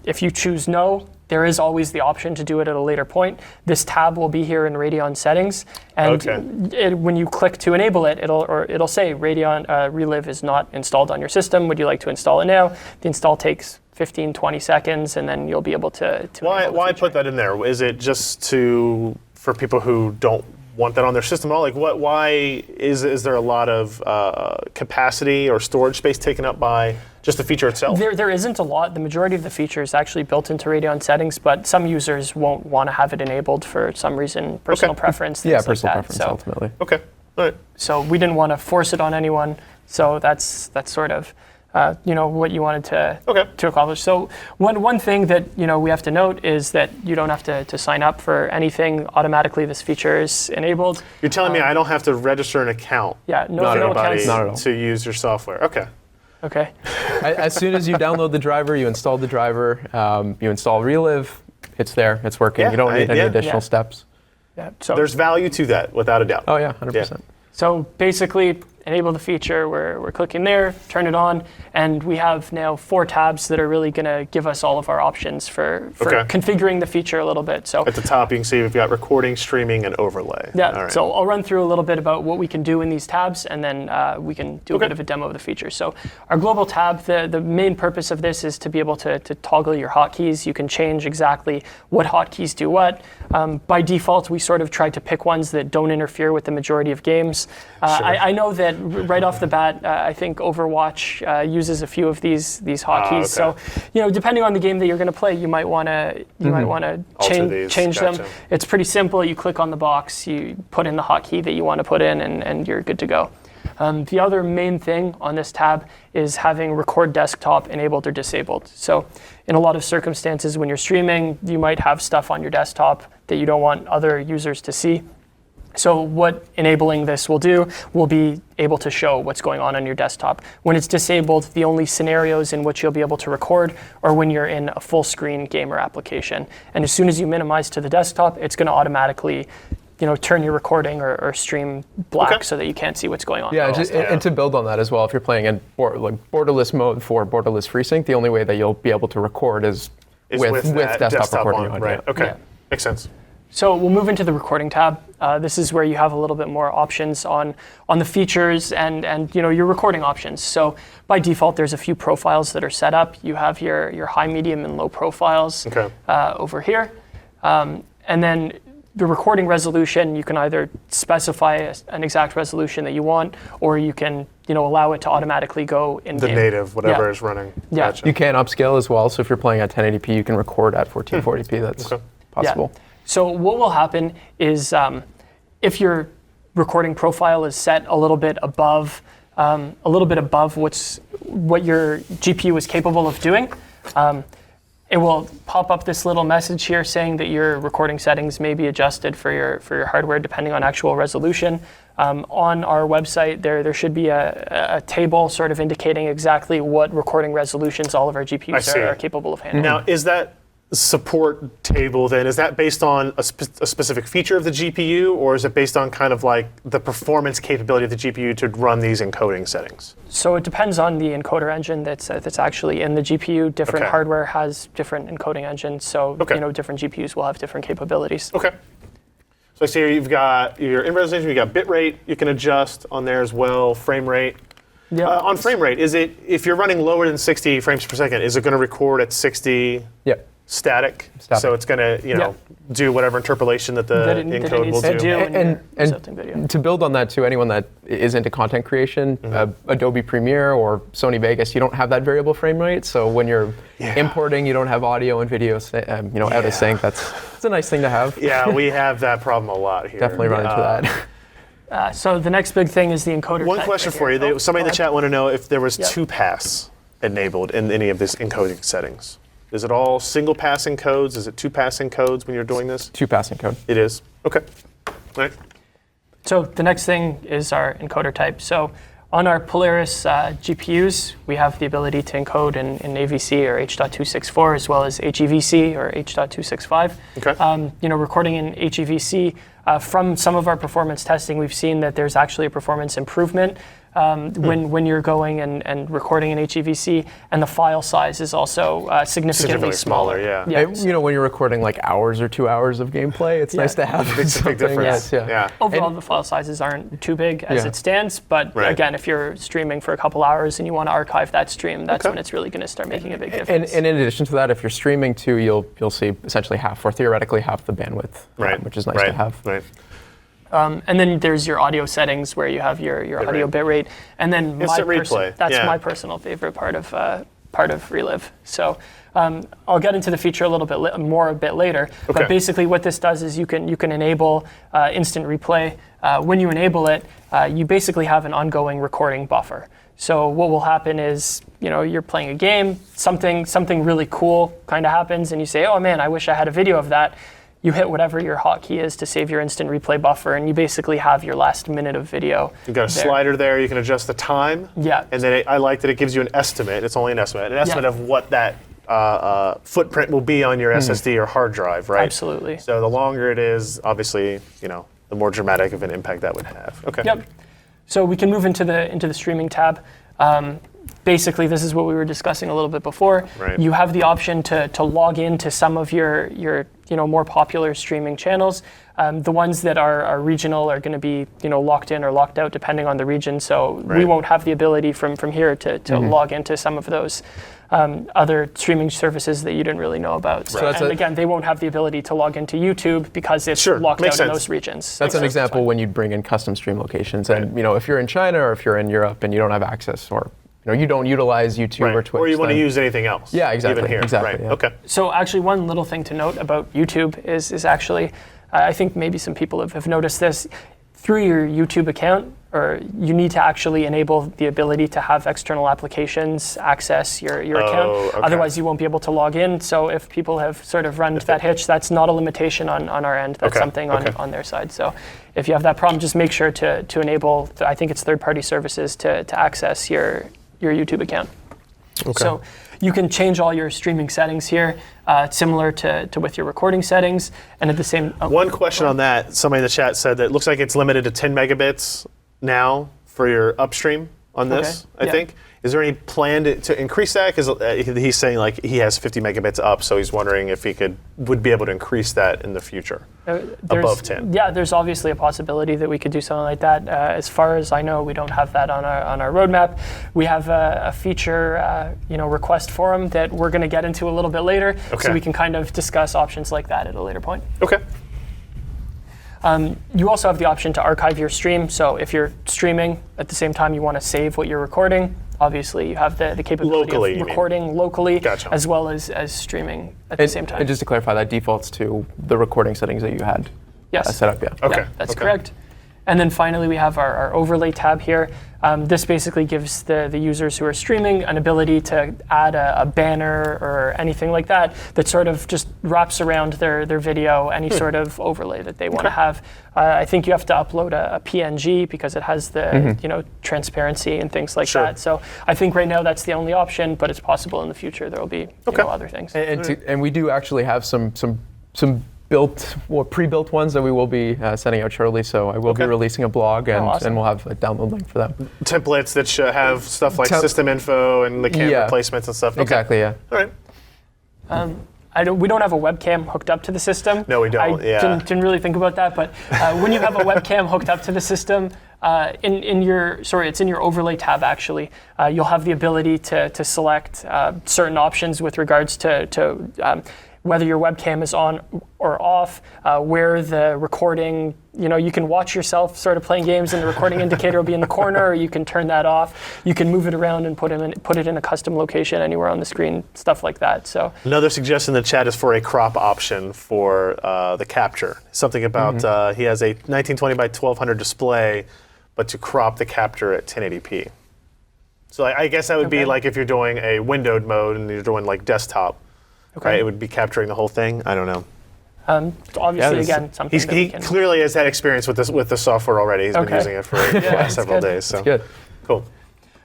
If you choose no, there is always the option to do it at a later point. This tab will be here in Radeon settings, and when you click to enable it, it'll say Radeon Relive is not installed on your system. Would you like to install it now? The install takes 15, 20 seconds, and then you'll be able to Why put that in there? Is it just for people who don't want that on their system at all? Like, why is there a lot of capacity or storage space taken up by just the feature itself? There isn't a lot. The majority of the feature is actually built into Radeon settings, but some users won't want to have it enabled for some reason, personal preference. Personal preference ultimately. Okay, all right. So we didn't want to force it on anyone. So that's sort of what you wanted to accomplish. So one thing that we have to note is that you don't have to sign up for anything. Automatically, this feature is enabled. You're telling me I don't have to register an account? Yeah, no accounts. Not at all. To use your software. Okay. Okay. As soon as you download the driver, you install the driver, you install Relive, it's there, it's working. Yeah, you don't need any additional steps. Yeah. So there's value to that, without a doubt. Oh yeah, 100%. So basically, enable the feature, we're clicking there, turn it on, and we have now 4 tabs that are really going to give us all of our options for configuring the feature a little bit. So at the top, you can see we've got recording, streaming, and overlay. Yeah, all right. So I'll run through a little bit about what we can do in these tabs, and then we can do a bit of a demo of the feature. So our global tab, the main purpose of this is to be able to toggle your hotkeys. You can change exactly what hotkeys do what. By default, we sort of try to pick ones that don't interfere with the majority of games. I know that right off the bat, I think Overwatch uses a few of these hotkeys. So, depending on the game that you're going to play, you might want to change them. It's pretty simple. You click on the box, you put in the hotkey that you want to put in, and you're good to go. The other main thing on this tab is having record desktop enabled or disabled. So in a lot of circumstances when you're streaming, you might have stuff on your desktop that you don't want other users to see. So what enabling this will do, will be able to show what's going on your desktop. When it's disabled, the only scenarios in which you'll be able to record are when you're in a full screen gamer application. And as soon as you minimize to the desktop, it's going to automatically turn your recording or stream black so that you can't see what's going on. Yeah, and to build on that as well, if you're playing in borderless mode for borderless FreeSync, the only way that you'll be able to record is with desktop recording on. Right, okay, Yeah. Makes sense. So we'll move into the recording tab. This is where you have a little bit more options on the features and your recording options. So by default, there's a few profiles that are set up. You have your high, medium, and low profiles over here. And then the recording resolution, you can either specify an exact resolution that you want, or you can allow it to automatically go in The native, whatever is running. Yeah. Gotcha. You can upscale as well, so if you're playing at 1080p, you can record at 1440p. That's possible. Yeah. So what will happen is if your recording profile is set a little bit above what your GPU is capable of doing, it will pop up this little message here saying that your recording settings may be adjusted for your hardware depending on actual resolution. On our website, there should be a table sort of indicating exactly what recording resolutions all of our GPUs are capable of handling. Now, is that support table then, is that based on a specific feature of the GPU, or is it based on kind of like the performance capability of the GPU to run these encoding settings? So it depends on the encoder engine that's actually in the GPU. Different hardware has different encoding engines, so different GPUs will have different capabilities. Okay. So I see here you've got your in resolution, you've got bit rate you can adjust on there as well, frame rate. Yep. On frame rate, is it, if you're running lower than 60 frames per second, is it going to record at 60 static? So it's going to, do whatever interpolation that the encode will do. And to build on that too, anyone that is into content creation, Adobe Premiere or Sony Vegas, you don't have that variable frame rate. So when you're importing, you don't have audio and video, out of sync. It's a nice thing to have. Yeah, we have that problem a lot here. Definitely run into that. So the next big thing is the encoder. One question for you. Somebody in the chat wanted to know if there was 2-pass enabled in any of this encoding settings. Is it all single-pass encodes? Is it 2-pass encodes when you're doing this? 2-pass encode. It is. Okay. All right. So the next thing is our encoder type. So on our Polaris GPUs, we have the ability to encode in AVC or H.264 as well as HEVC or H.265. Okay. Recording in HEVC, from some of our performance testing, we've seen that there's actually a performance improvement when you're going and recording in HEVC, and the file size is also significantly smaller. When you're recording like hours or 2 hours of gameplay, it's nice to have big difference. Overall, the file sizes aren't too big as it stands, but again, if you're streaming for a couple hours and you want to archive that stream, that's when it's really going to start making a big difference. And in addition to that, if you're streaming too, you'll see essentially half or theoretically half the bandwidth, which is nice to have. Right. And then there's your audio settings where you have your audio bitrate, and then my personal favorite part of Relive. So I'll get into the feature a little bit a bit later. But basically, what this does is you can enable instant replay. When you enable it, you basically have an ongoing recording buffer. So what will happen is, you're playing a game, something really cool kind of happens, and you say, "Oh man, I wish I had a video of that." You hit whatever your hotkey is to save your instant replay buffer, and you basically have your last minute of video. You've got a slider there. You can adjust the time. Yeah. And then I like that it gives you an estimate. It's only an estimate of what that footprint will be on your SSD or hard drive, right? Absolutely. So the longer it is, obviously, the more dramatic of an impact that would have. Okay. Yep. So we can move into the streaming tab. Basically, this is what we were discussing a little bit before. Right. You have the option to log into some of your more popular streaming channels. The ones that are regional are going to be locked in or locked out depending on the region. So we won't have the ability from here to log into some of those other streaming services that you didn't really know about. So and again, they won't have the ability to log into YouTube because it's locked out in those regions. That's an example when you'd bring in custom stream locations. And if you're in China or if you're in Europe and you don't have access or you don't utilize YouTube or Twitch. Or you want to use anything else. Yeah, exactly. Even here. Exactly. Right. Okay. So actually, one little thing to note about YouTube is actually, I think maybe some people have noticed this. through your YouTube account, or you need to actually enable the ability to have external applications access your account. Okay. Otherwise, you won't be able to log in. So if people have sort of run into that hitch, that's not a limitation on our end. That's something on their side. So if you have that problem, just make sure to enable, I think it's third-party services to access your YouTube account. Okay. So you can change all your streaming settings here, similar to with your recording settings. And at the same... One question on that, somebody in the chat said that it looks like it's limited to 10 megabits now for your upstream on this, I think. Is there any plan to increase that? Because he's saying like he has 50 megabits up, so he's wondering if he would be able to increase that in the future above 10. Yeah, there's obviously a possibility that we could do something like that. As far as I know, we don't have that on our roadmap. We have a feature request forum that we're going to get into a little bit later, so we can kind of discuss options like that at a later point. Okay. You also have the option to archive your stream. So if you're streaming at the same time you want to save what you're recording, obviously you have the capability of recording locally as well as streaming at the same time. And just to clarify, that defaults to the recording settings that you had set up, Okay. Yeah, that's correct. And then finally, we have our overlay tab here. This basically gives the users who are streaming an ability to add a banner or anything like that sort of just wraps around their video, any sort of overlay that they want to have. I think you have to upload a PNG because it has the transparency and things like that. So I think right now that's the only option, but it's possible in the future there will be other things. And we do actually have some pre-built ones that we will be sending out shortly. So I will be releasing a blog, and we'll have a download link for them. Templates that should have stuff like system info and the camera placements and stuff. Exactly. Yeah. All right. We don't have a webcam hooked up to the system. No, we don't. Didn't really think about that, but when you have a webcam hooked up to the system, it's in your overlay tab actually. You'll have the ability to select certain options with regards to whether your webcam is on or off, where the recording, you can watch yourself sort of playing games and the recording indicator will be in the corner, or you can turn that off. You can move it around and put it in a custom location anywhere on the screen, stuff like that. So another suggestion in the chat is for a crop option for the capture. Something about he has a 1920 by 1200 display, but to crop the capture at 1080p. So I guess that would be like if you're doing a windowed mode and you're doing like desktop. Right, it would be capturing the whole thing. I don't know. Obviously, again, something he clearly has had experience with the software already. He's been using it for the last several days. So good. Cool.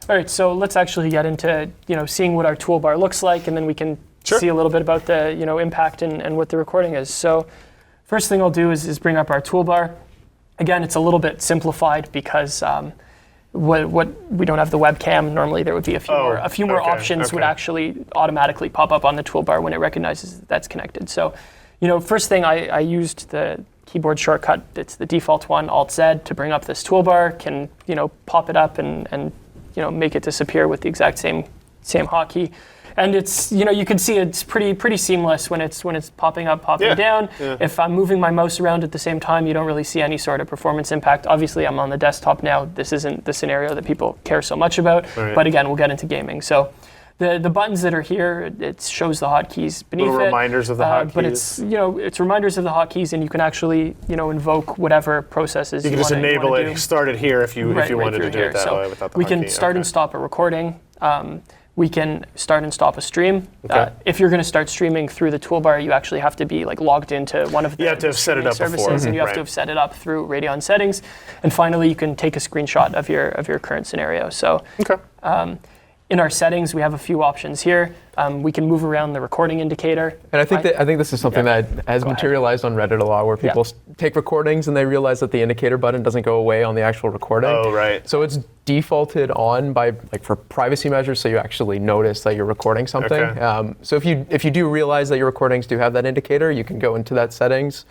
All right, so let's actually get into seeing what our toolbar looks like, and then we can see a little bit about the impact and what the recording is. So first thing I'll do is bring up our toolbar. Again, it's a little bit simplified because what we don't have the webcam. Normally there would be a few more options would actually automatically pop up on the toolbar when it recognizes that's connected. So, first thing I used the keyboard shortcut. It's the default one, Alt-Z, to bring up this toolbar. Can pop it up and make it disappear with the exact same hotkey. And it's you can see it's pretty seamless when it's popping up, popping down. Yeah. If I'm moving my mouse around at the same time, you don't really see any sort of performance impact. Obviously, I'm on the desktop now. This isn't the scenario that people care so much about. Right. But again, we'll get into gaming. So the buttons that are here, it shows the hotkeys beneath little reminders of the hotkeys. But it's reminders of the hotkeys, and you can actually invoke whatever processes you want to do. You can just enable it, start it here if you wanted to do it that way without the hotkey. We can start and stop a recording. We can start and stop a stream. If you're going to start streaming through the toolbar, you actually have to be logged into one of the You have to have set it up services, before. And you have to have set it up through Radeon settings. And finally, you can take a screenshot of your current scenario. So in our settings, we have a few options here. We can move around the recording indicator. And I think this is something that has materialized on Reddit a lot, where people take recordings and they realize that the indicator button doesn't go away on the actual recording. Oh, right. So it's defaulted on for privacy measures, so you actually notice that you're recording something. Okay. So if you do realize that your recordings do have that indicator, you can go into that settings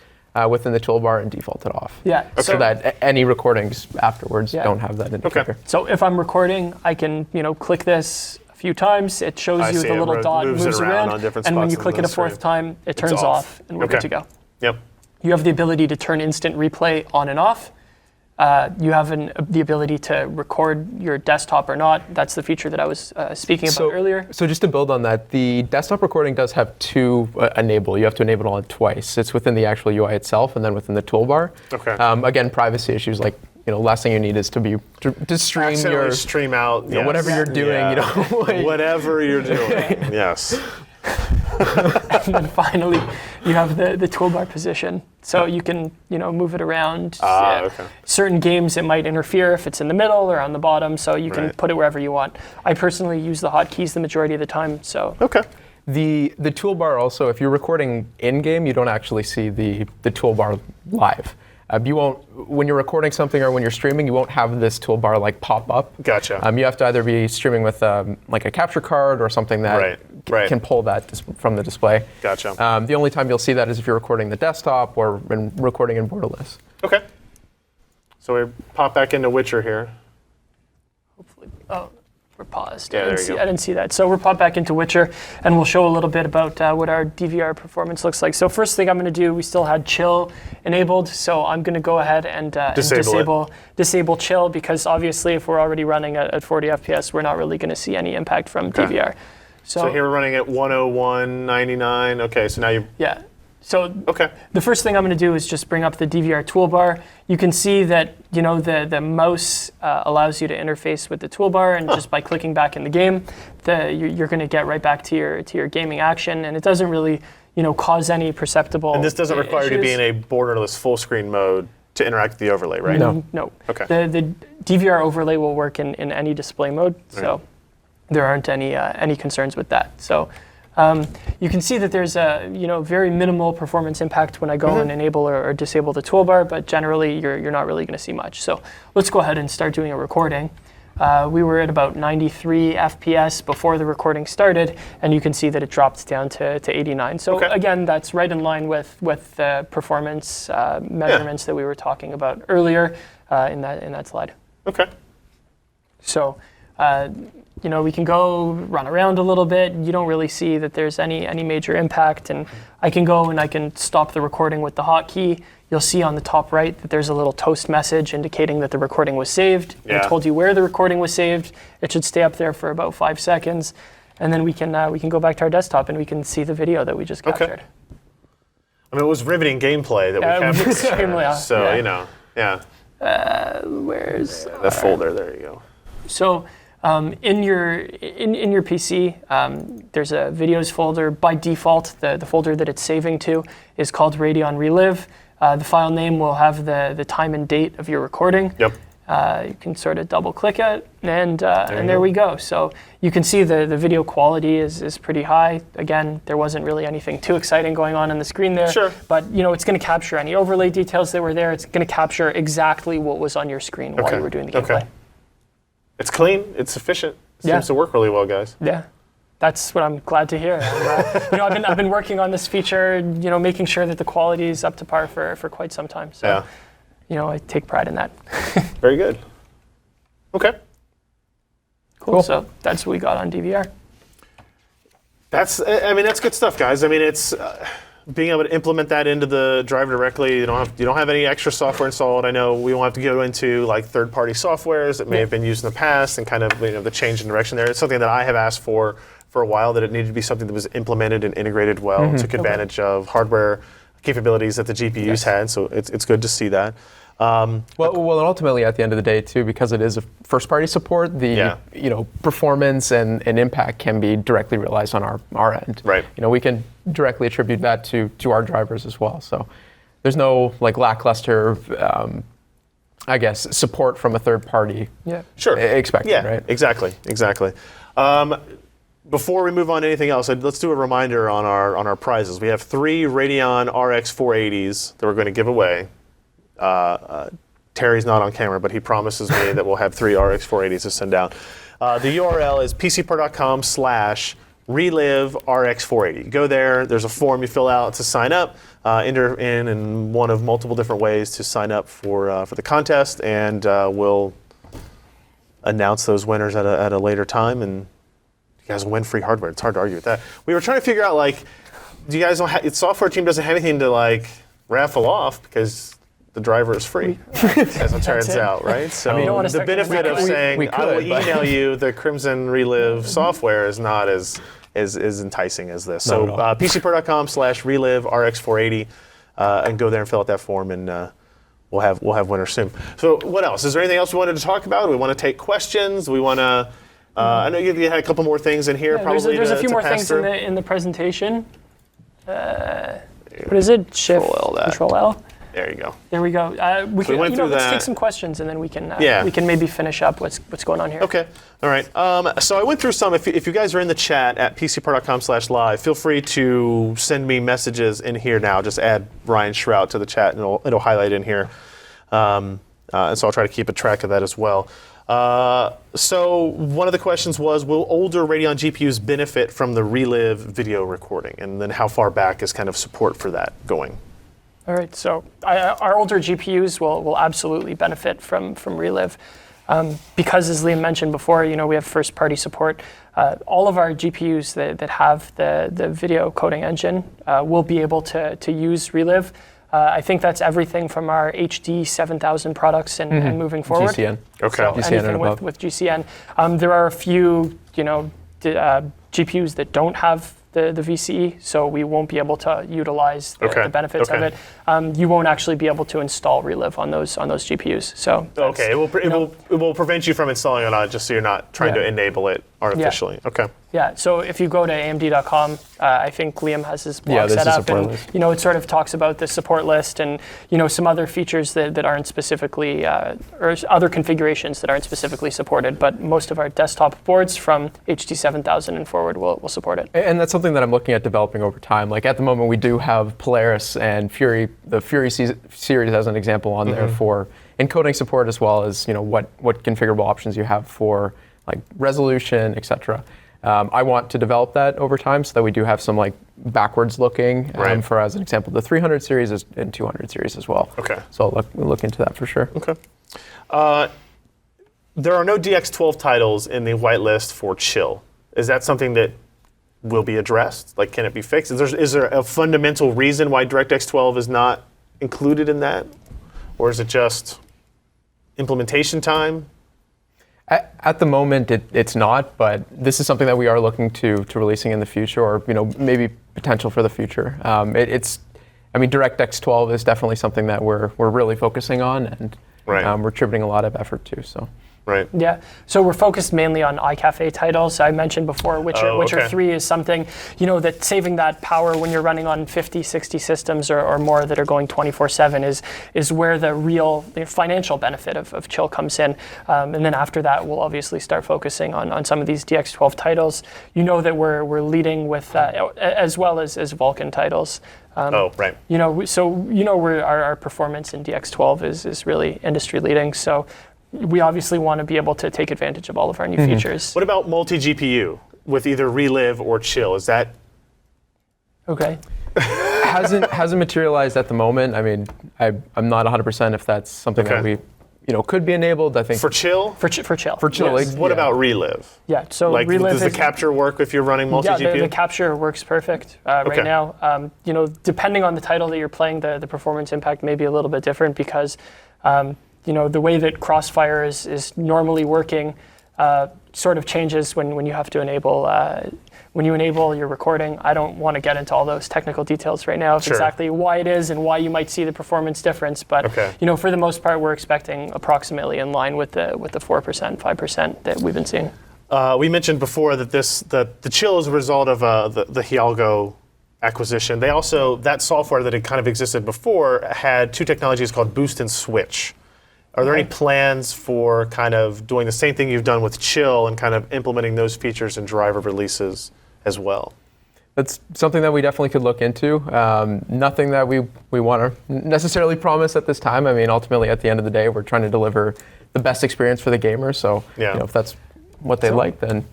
within the toolbar and default it off. Yeah. So that any recordings afterwards don't have that indicator. So if I'm recording, I can click this a few times. It shows you the little dot moves around, and when you click it a fourth time, it turns off, and we're good to go. Yep. You have the ability to turn instant replay on and off. you have the ability to record your desktop or not. That's the feature that I was speaking about earlier. So just to build on that, the desktop recording does have two enable. You have to enable it twice. It's within the actual UI itself and then within the toolbar. Okay. Again, privacy issues, like, last thing you need is to stream stream out whatever you're doing. Whatever you're doing. Yes. And then finally, you have the toolbar position. So you can, move it around. Okay. Certain games, it might interfere if it's in the middle or on the bottom, so you can put it wherever you want. I personally use the hotkeys the majority of the time, so. Okay. The toolbar also, if you're recording in-game, you don't actually see the toolbar live. You won't, when you're recording something or when you're streaming, you won't have this toolbar like pop up. Gotcha. You have to either be streaming with like a capture card or something that can pull that from the display. Gotcha. The only time you'll see that is if you're recording the desktop or recording in borderless. Okay. So we pop back into Witcher here. Hopefully, we're paused. Yeah, I didn't see that. So we're popped back into Witcher, and we'll show a little bit about what our DVR performance looks like. So first thing I'm going to do, we still had Chill enabled, so I'm going to go ahead and disable Chill, because obviously if we're already running at 40 FPS, we're not really going to see any impact from DVR. So here we're running at 101.99. Okay, so now you. Yeah. So the first thing I'm going to do is just bring up the DVR toolbar. You can see that the mouse allows you to interface with the toolbar, and just by clicking back in the game, you're going to get right back to your gaming action, and it doesn't really cause any perceptible. And this doesn't require you to be in a borderless full screen mode to interact with the overlay, right? No. Okay. The DVR overlay will work in any display mode, so there aren't any concerns with that. So. You can see that there's a very minimal performance impact when I go and enable or disable the toolbar, but generally you're not really going to see much. So let's go ahead and start doing a recording. We were at about 93 FPS before the recording started, and you can see that it dropped down to 89. So again, that's right in line with the performance measurements that we were talking about earlier in that slide. Okay. So. We can go run around a little bit. You don't really see that there's any major impact. And I can go and I can stop the recording with the hotkey. You'll see on the top right that there's a little toast message indicating that the recording was saved. Yeah. It told you where the recording was saved. It should stay up there for about 5 seconds. And then we can go back to our desktop and we can see the video that we just captured. I mean, it was riveting gameplay that we captured. Extremely. So, Where's the folder? There you go. So. In your PC, there's a videos folder. By default, the folder that it's saving to is called Radeon Relive. The file name will have the time and date of your recording. Yep. You can sort of double click it, and there we go. So you can see the video quality is pretty high. Again, there wasn't really anything too exciting going on the screen there. Sure. But it's going to capture any overlay details that were there. It's going to capture exactly what was on your screen while you were doing the gameplay. Okay. It's clean. It's efficient. It seems to work really well, guys. Yeah, that's what I'm glad to hear. I've been working on this feature, making sure that the quality is up to par for quite some time. So, I take pride in that. Very good. Okay. Cool. So that's what we got on DVR. That's good stuff, guys. I mean, it's being able to implement that into the driver directly. You don't have any extra software installed. I know we won't have to go into like third-party softwares that may have been used in the past and kind of the change in direction there. It's something that I have asked for a while, that it needed to be something that was implemented and integrated well, took advantage of hardware capabilities that the GPUs had. So it's good to see that. And ultimately, at the end of the day, too, because it is a first-party support, the performance and impact can be directly realized on our end. Right. We can directly attribute that to our drivers as well. So there's no lackluster, support from a third party. Yeah. Sure. Expected, right? Exactly. Before we move on to anything else, let's do a reminder on our prizes. We have 3 Radeon RX 480s that we're going to give away. Terry's not on camera, but he promises me that we'll have 3 RX 480s to send out. The URL is PCPer.com/Relive RX 480. Go there. There's a form you fill out to sign up. Enter in one of multiple different ways to sign up for the contest, and we'll announce those winners at a later time, and you guys will win free hardware. It's hard to argue with that. We were trying to figure out, do you guys the software team doesn't have anything to raffle off, because the driver is free, as it turns out, right? So don't wanna the start benefit of saying, we I will could, but- email you the Crimson ReLive software is not as enticing as this. So PCPer.com/relive RX480, and go there and fill out that form, and we'll have winners soon. So what else? Is there anything else we wanted to talk about? We want to take questions. We want to. I know you had a couple more things in here. Yeah, probably there's a few to more pass things through. in the presentation. What is it? Shift, Control L. There you go. There we go. We can, went through let's that. take some questions, and then we can Yeah. we can maybe finish up what's going on here. Okay. All right. So I went through some. If you guys are in the chat at PCPer.com/live, feel free to send me messages in here now. Just add Ryan Shrout to the chat, and it'll highlight in here. And so I'll try to keep a track of that as well. So one of the questions was, will older Radeon GPUs benefit from the Relive video recording? And then how far back is kind of support for that going? All right, so our older GPUs will absolutely benefit from Relive. Because, as Liam mentioned before, we have first-party support. All of our GPUs that have the video coding engine will be able to use Relive. I think that's everything from our HD 7000 products and moving forward. GCN. Okay. So GCN anything and above. with GCN. There are a few, GPUs that don't have the VCE, so we won't be able to utilize the benefits of it. You won't actually be able to install Relive on those GPUs. So Okay, it will prevent you from installing it on it, just so you're not trying to enable it artificially. Okay. Yeah, so if you go to AMD.com, I think Liam has his blog there's set a up, support and list. it sort of talks about the support list and some other features that aren't specifically or other configurations that aren't specifically supported. But most of our desktop boards from HD 7000 and forward will support it. And that's something that I'm looking at developing over time. Like at the moment, we do have Polaris and Fury, the Fury series as an example on there for encoding support, as well as what configurable options you have for like resolution, etc. I want to develop that over time so that we do have some like backwards looking for, as an example, the 300 series and 200 series as well. Okay. So we'll look into that for sure. Okay. There are no DX12 titles in the whitelist for Chill. Is that something that will be addressed? Like, can it be fixed? Is there a fundamental reason why DirectX 12 is not included in that? Or is it just implementation time? At the moment, it's not, but this is something that we are looking to releasing in the future, or maybe potential for the future. DirectX 12 is definitely something that we're really focusing on, and we're attributing a lot of effort to. So. Right. Yeah. So we're focused mainly on iCafe titles. I mentioned before, Witcher 3 is something, that saving that power when you're running on 50, 60 systems or more that are going 24/7 is where the real financial benefit of Chill comes in. And then after that, we'll obviously start focusing on some of these DX12 titles. That we're leading with, as well as Vulkan titles. Right. Our performance in DX12 is really industry leading. So we obviously want to be able to take advantage of all of our new features. What about multi-GPU with either Relive or Chill? Is that okay? hasn't materialized at the moment. I'm not 100% if that's something that we could be enabled. I think for Chill? For Chill. For Chill. Yes. What about Relive? Yeah, so like, Relive does the capture work if you're running multi-GPU? Yeah, the capture works perfect right now. Depending on the title that you're playing, the performance impact may be a little bit different because the way that Crossfire is normally working sort of changes when you have to enable your recording. I don't want to get into all those technical details right now of exactly why it is and why you might see the performance difference. But for the most part, we're expecting approximately in line with the 4%, 5% that we've been seeing. We mentioned before that the Chill is a result of the Hidalgo acquisition. They also, that software that had kind of existed before had two technologies called Boost and Switch. Are there any plans for kind of doing the same thing you've done with Chill and kind of implementing those features in driver releases as well? That's something that we definitely could look into. Nothing that we want to necessarily promise at this time. Ultimately, at the end of the day, we're trying to deliver the best experience for the gamer. So, if that's what they like, then.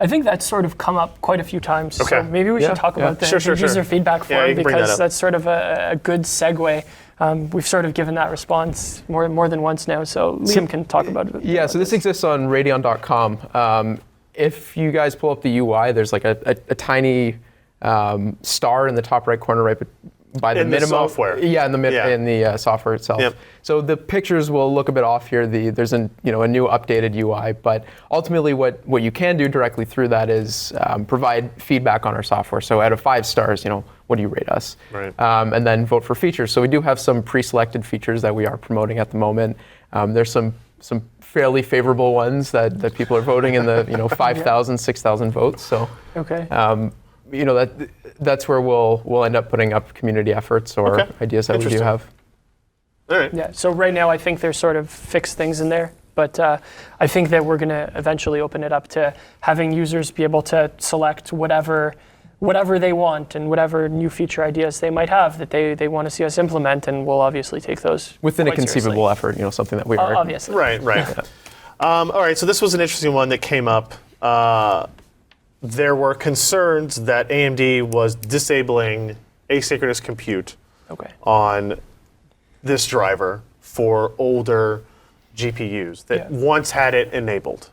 I think that's sort of come up quite a few times. So maybe we should talk about the user feedback form because that's sort of a good segue. We've sort of given that response more than once now, so Liam can talk about it. Yeah, so this exists on Radeon.com. If you guys pull up the UI, there's like a tiny star in the top right corner, by the In the minimum software. Yeah, in the Yeah. in the software itself. Yep. So the pictures will look a bit off here. There's a new updated UI, but ultimately what you can do directly through that is provide feedback on our software. So out of 5 stars, what do you rate us? Right. And then vote for features. So we do have some pre-selected features that we are promoting at the moment. There's some fairly favorable ones that people are voting in the 5,000, 6,000 votes. So Okay. that's where we'll end up putting up community efforts or Okay. ideas that we do Interesting. have. All right. Yeah, so right now I think there's sort of fixed things in there, but I think that we're going to eventually open it up to having users be able to select whatever they want and whatever new feature ideas they might have that they want to see us implement, and we'll obviously take those Within a quite conceivable seriously. effort, something that we are. Obviously. Right. All right. So this was an interesting one that came up. There were concerns that AMD was disabling asynchronous compute Okay. on this driver for older GPUs that once had it enabled.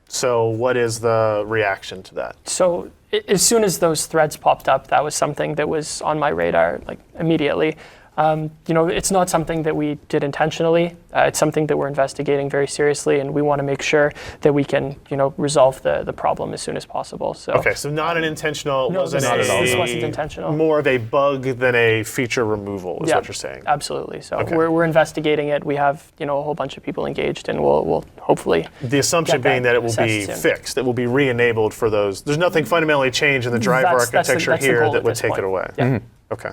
So what is the reaction to that? So as soon as those threads popped up, that was something that was on my radar like immediately. It's not something that we did intentionally. It's something that we're investigating very seriously, and we want to make sure that we can, resolve the problem as soon as possible. So Okay, so not an intentional, No, wasn't this wasn't intentional. more of a bug than a feature removal, is what you're saying. Absolutely. So Okay. we're investigating it. We have a whole bunch of people engaged, and we'll hopefully. The assumption Get that being that it will be assessed soon. fixed, it will be re-enabled for those. There's nothing fundamentally changed in the driver That's the architecture here goal that at would this take point. it away. Yeah. Okay.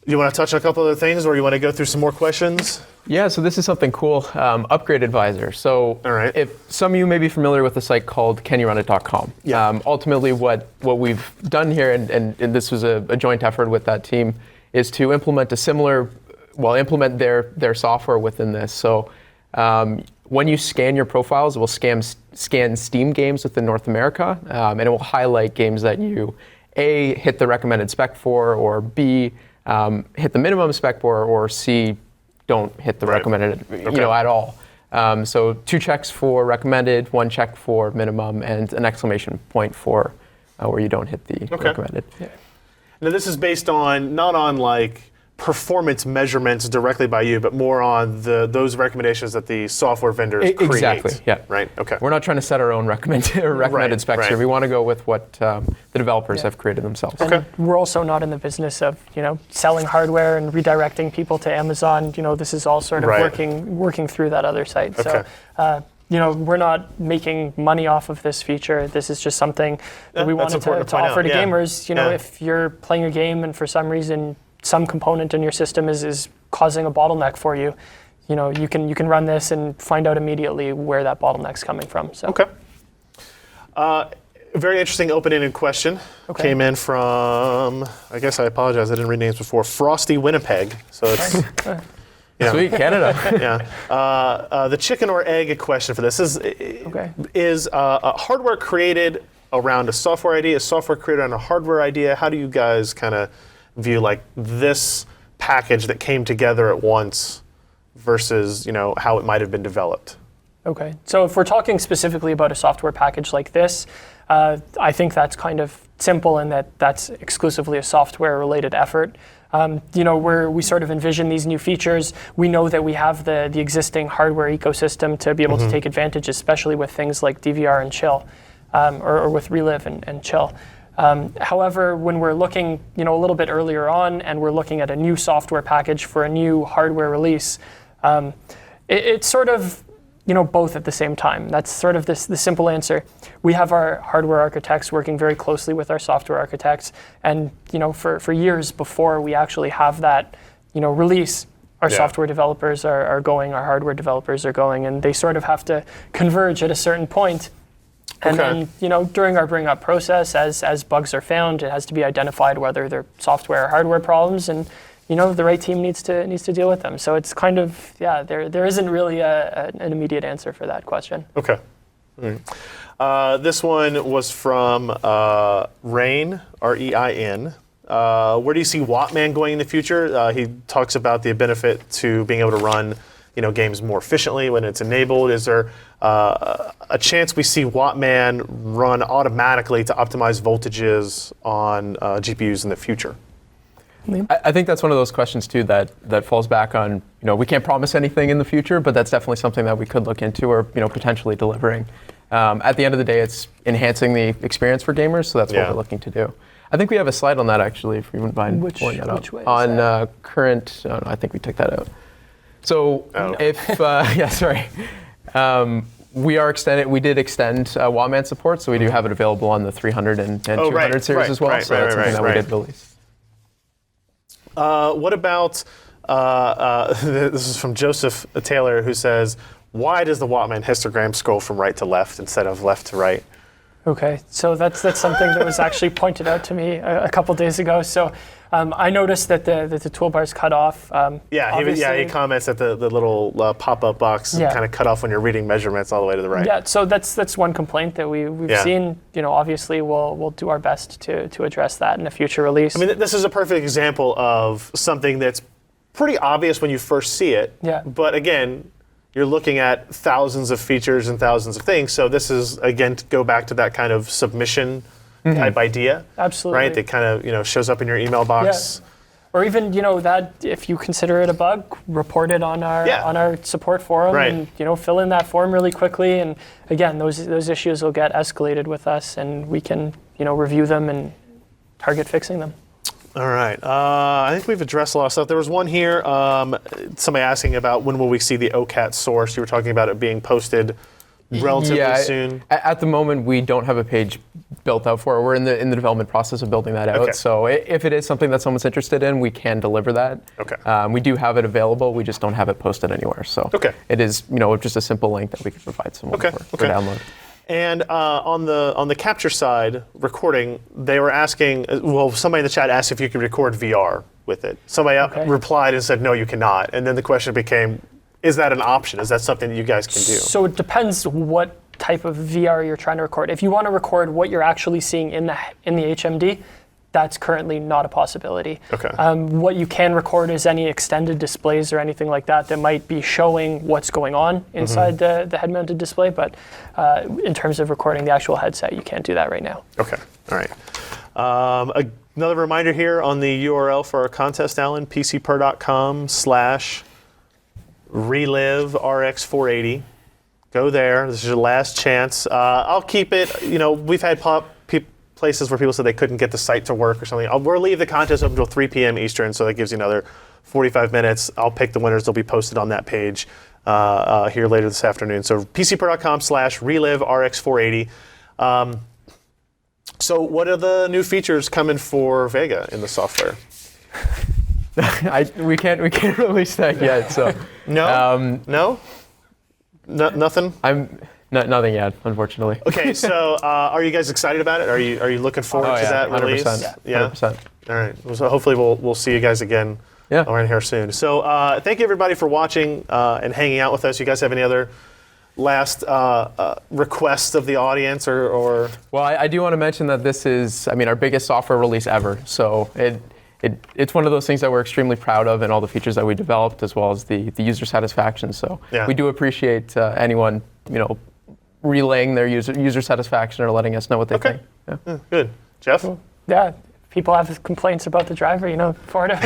You want to touch on a couple other things, or you want to go through some more questions? Yeah, so this is something cool. Upgrade Advisor. So All right. if some of you may be familiar with a site called canyourunit.com. Yeah. Ultimately, what we've done here, and this was a joint effort with that team, is to implement implement their software within this. So when you scan your profiles, it will scan Steam games within North America, and it will highlight games that you, A, hit the recommended spec for, or B, hit the minimum spec for, or C, don't hit the Right. recommended, Okay. at all. So 2 checks for recommended, 1 check for minimum, and an exclamation point for where you don't hit the recommended. Now, this is based on, not on like performance measurements directly by you, but more on those recommendations that the software vendors create. Exactly, yeah. Right, okay. We're not trying to set our own recommended specs right. here. We want to go with what the developers Yeah. have created themselves. And we're also not in the business of selling hardware and redirecting people to Amazon. This is all sort of Right. working through that other site. Okay. So we're not making money off of this feature. This is just something that we That's wanted important to to point offer out, to yeah. gamers. Yeah. If you're playing a game and for some reason some component in your system is causing a bottleneck for you, you can run this and find out immediately where that bottleneck's coming from. So. Okay. Very interesting open-ended question. Okay. Came in from, I guess I apologize, I didn't read names before, Frosty Winnipeg. So it's, yeah. Sweet, Canada. Yeah. The chicken or egg question for this is hardware created around a software idea, is software created around a hardware idea? How do you guys kind of view like this package that came together at once versus how it might have been developed? Okay, so if we're talking specifically about a software package like this, I think that's kind of simple in that that's exclusively a software-related effort. Where we sort of envision these new features, we know that we have the existing hardware ecosystem to be able to take advantage, especially with things like DVR and Chill, or with Relive and Chill. However, when we're looking, a little bit earlier on, and we're looking at a new software package for a new hardware release, it's sort of both at the same time. That's sort of the simple answer. We have our hardware architects working very closely with our software architects, and for years before we actually have that release, our software developers are going, our hardware developers are going, and they sort of have to converge at a certain point. And then, during our bring up process, as bugs are found, it has to be identified whether they're software or hardware problems, and the right team needs to deal with them. So it's kind of, there isn't really an immediate answer for that question. Okay. All right. This one was from Rain, R-E-I-N. Where do you see Wattman going in the future? He talks about the benefit to being able to run games more efficiently when it's enabled? Is there a chance we see Wattman run automatically to optimize voltages on GPUs in the future? I think that's one of those questions too that falls back on, we can't promise anything in the future, but that's definitely something that we could look into or potentially delivering. At the end of the day, it's enhancing the experience for gamers, so that's what we're looking to do. I think we have a slide on that actually, if you wouldn't mind pulling that up. Which way is on that? Current, no, I think we took that out. So if, we did extend Wattman support, so we do have it available on the 300 and 200 series as well, so that's something that we did release. What about, this is from Joseph Taylor, who says, why does the Wattman histogram scroll from right to left instead of left to right? Okay, so that's something that was actually pointed out to me a couple days ago. So I noticed that the toolbar's cut off. He comments that the little pop-up box kind of cut off when you're reading measurements all the way to the right. Yeah, so that's one complaint that we've seen. Obviously we'll do our best to address that in a future release. I mean, this is a perfect example of something that's pretty obvious when you first see it. Yeah. But again, you're looking at thousands of features and thousands of things. So this is, again, to go back to that kind of submission type idea. Absolutely. Right? That kind of, shows up in your email box. Yeah. Or even, that if you consider it a bug, report it on our support forum and, fill in that form really quickly. And again, those issues will get escalated with us and we can, review them and target fixing them. All right. I think we've addressed a lot of stuff. There was one here, somebody asking about when will we see the OCAT source. You were talking about it being posted relatively soon. At the moment, we don't have a page built out for it. We're in the development process of building that out. Okay. So if it is something that someone's interested in, we can deliver that. Okay. We do have it available. We just don't have it posted anywhere. So it is just a simple link that we can provide someone for download. And on the capture side, recording, they were asking, somebody in the chat asked if you could record VR with it. Somebody replied and said, no, you cannot. And then the question became, is that an option? Is that something that you guys can do? So it depends what type of VR you're trying to record. If you want to record what you're actually seeing in the HMD, that's currently not a possibility. Okay. What you can record is any extended displays or anything like that that might be showing what's going on inside the head-mounted display, but in terms of recording the actual headset, you can't do that right now. Okay, all right. Another reminder here on the URL for our contest, Alan, PCPer.com/Relive RX480. Go there. This is your last chance. I'll keep it. We've had places where people said they couldn't get the site to work or something. We'll leave the contest up until 3 p.m. Eastern, so that gives you another 45 minutes. I'll pick the winners. They'll be posted on that page here later this afternoon. So PCPer.com/Relive RX480. So what are the new features coming for Vega in the software? We can't release that yet. So no, nothing. Nothing yet, unfortunately. Okay, so are you guys excited about it? Are you looking forward to that 100%, release? Yeah, 100%. All right. So hopefully we'll see you guys again around here soon. So thank you everybody for watching and hanging out with us. You guys have any other last requests of the audience or? Well, I do want to mention that this is, our biggest software release ever. So it's one of those things that we're extremely proud of and all the features that we developed as well as the user satisfaction. So we do appreciate anyone, relaying their user satisfaction or letting us know what they think. Yeah. Good. Jeff? Yeah. People have complaints about the driver, for it.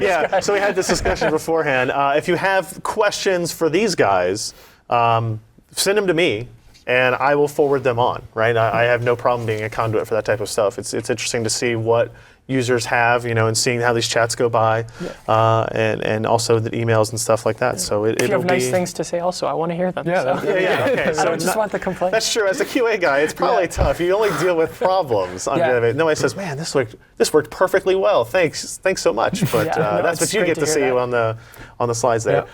Yeah, so we had this discussion beforehand. If you have questions for these guys, send them to me, and I will forward them on, right? I have no problem being a conduit for that type of stuff. It's interesting to see what users have, and seeing how these chats go by, and also the emails and stuff like that. So if you have nice things to say, also, I want to hear them. Okay. So I don't just want the complaints. That's true. As a QA guy, it's probably tough. You only deal with problems. Nobody says, "Man, this worked perfectly well. Thanks so much." But that's what you get to see on the slides there.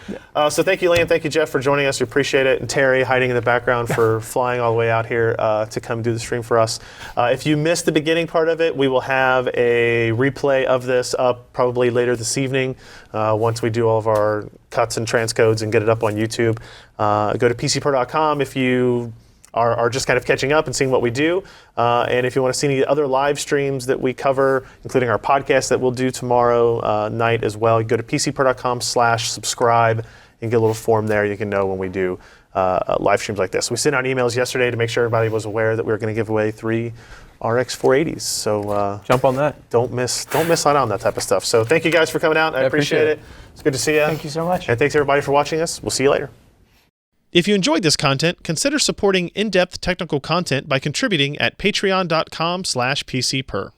So thank you, Liam. Thank you, Jeff, for joining us. We appreciate it. And Terry, hiding in the background, for flying all the way out here to come do the stream for us. If you missed the beginning part of it, we will have a replay of this up probably later this evening once we do all of our cuts and transcodes and get it up on YouTube. Go to PCPer.com if you are just kind of catching up and seeing what we do. And if you want to see any other live streams that we cover, including our podcast that we'll do tomorrow night as well, go to PCPer.com/subscribe You can get a little form there. You can know when we do live streams like this. We sent out emails yesterday to make sure everybody was aware that we were going to give away 3 RX 480s. So jump on that. Don't miss out on that type of stuff. So thank you guys for coming out. I appreciate it. It's good to see you. Thank you so much. And thanks everybody for watching us. We'll see you later. If you enjoyed this content, consider supporting in-depth technical content by contributing at patreon.com/PCPer.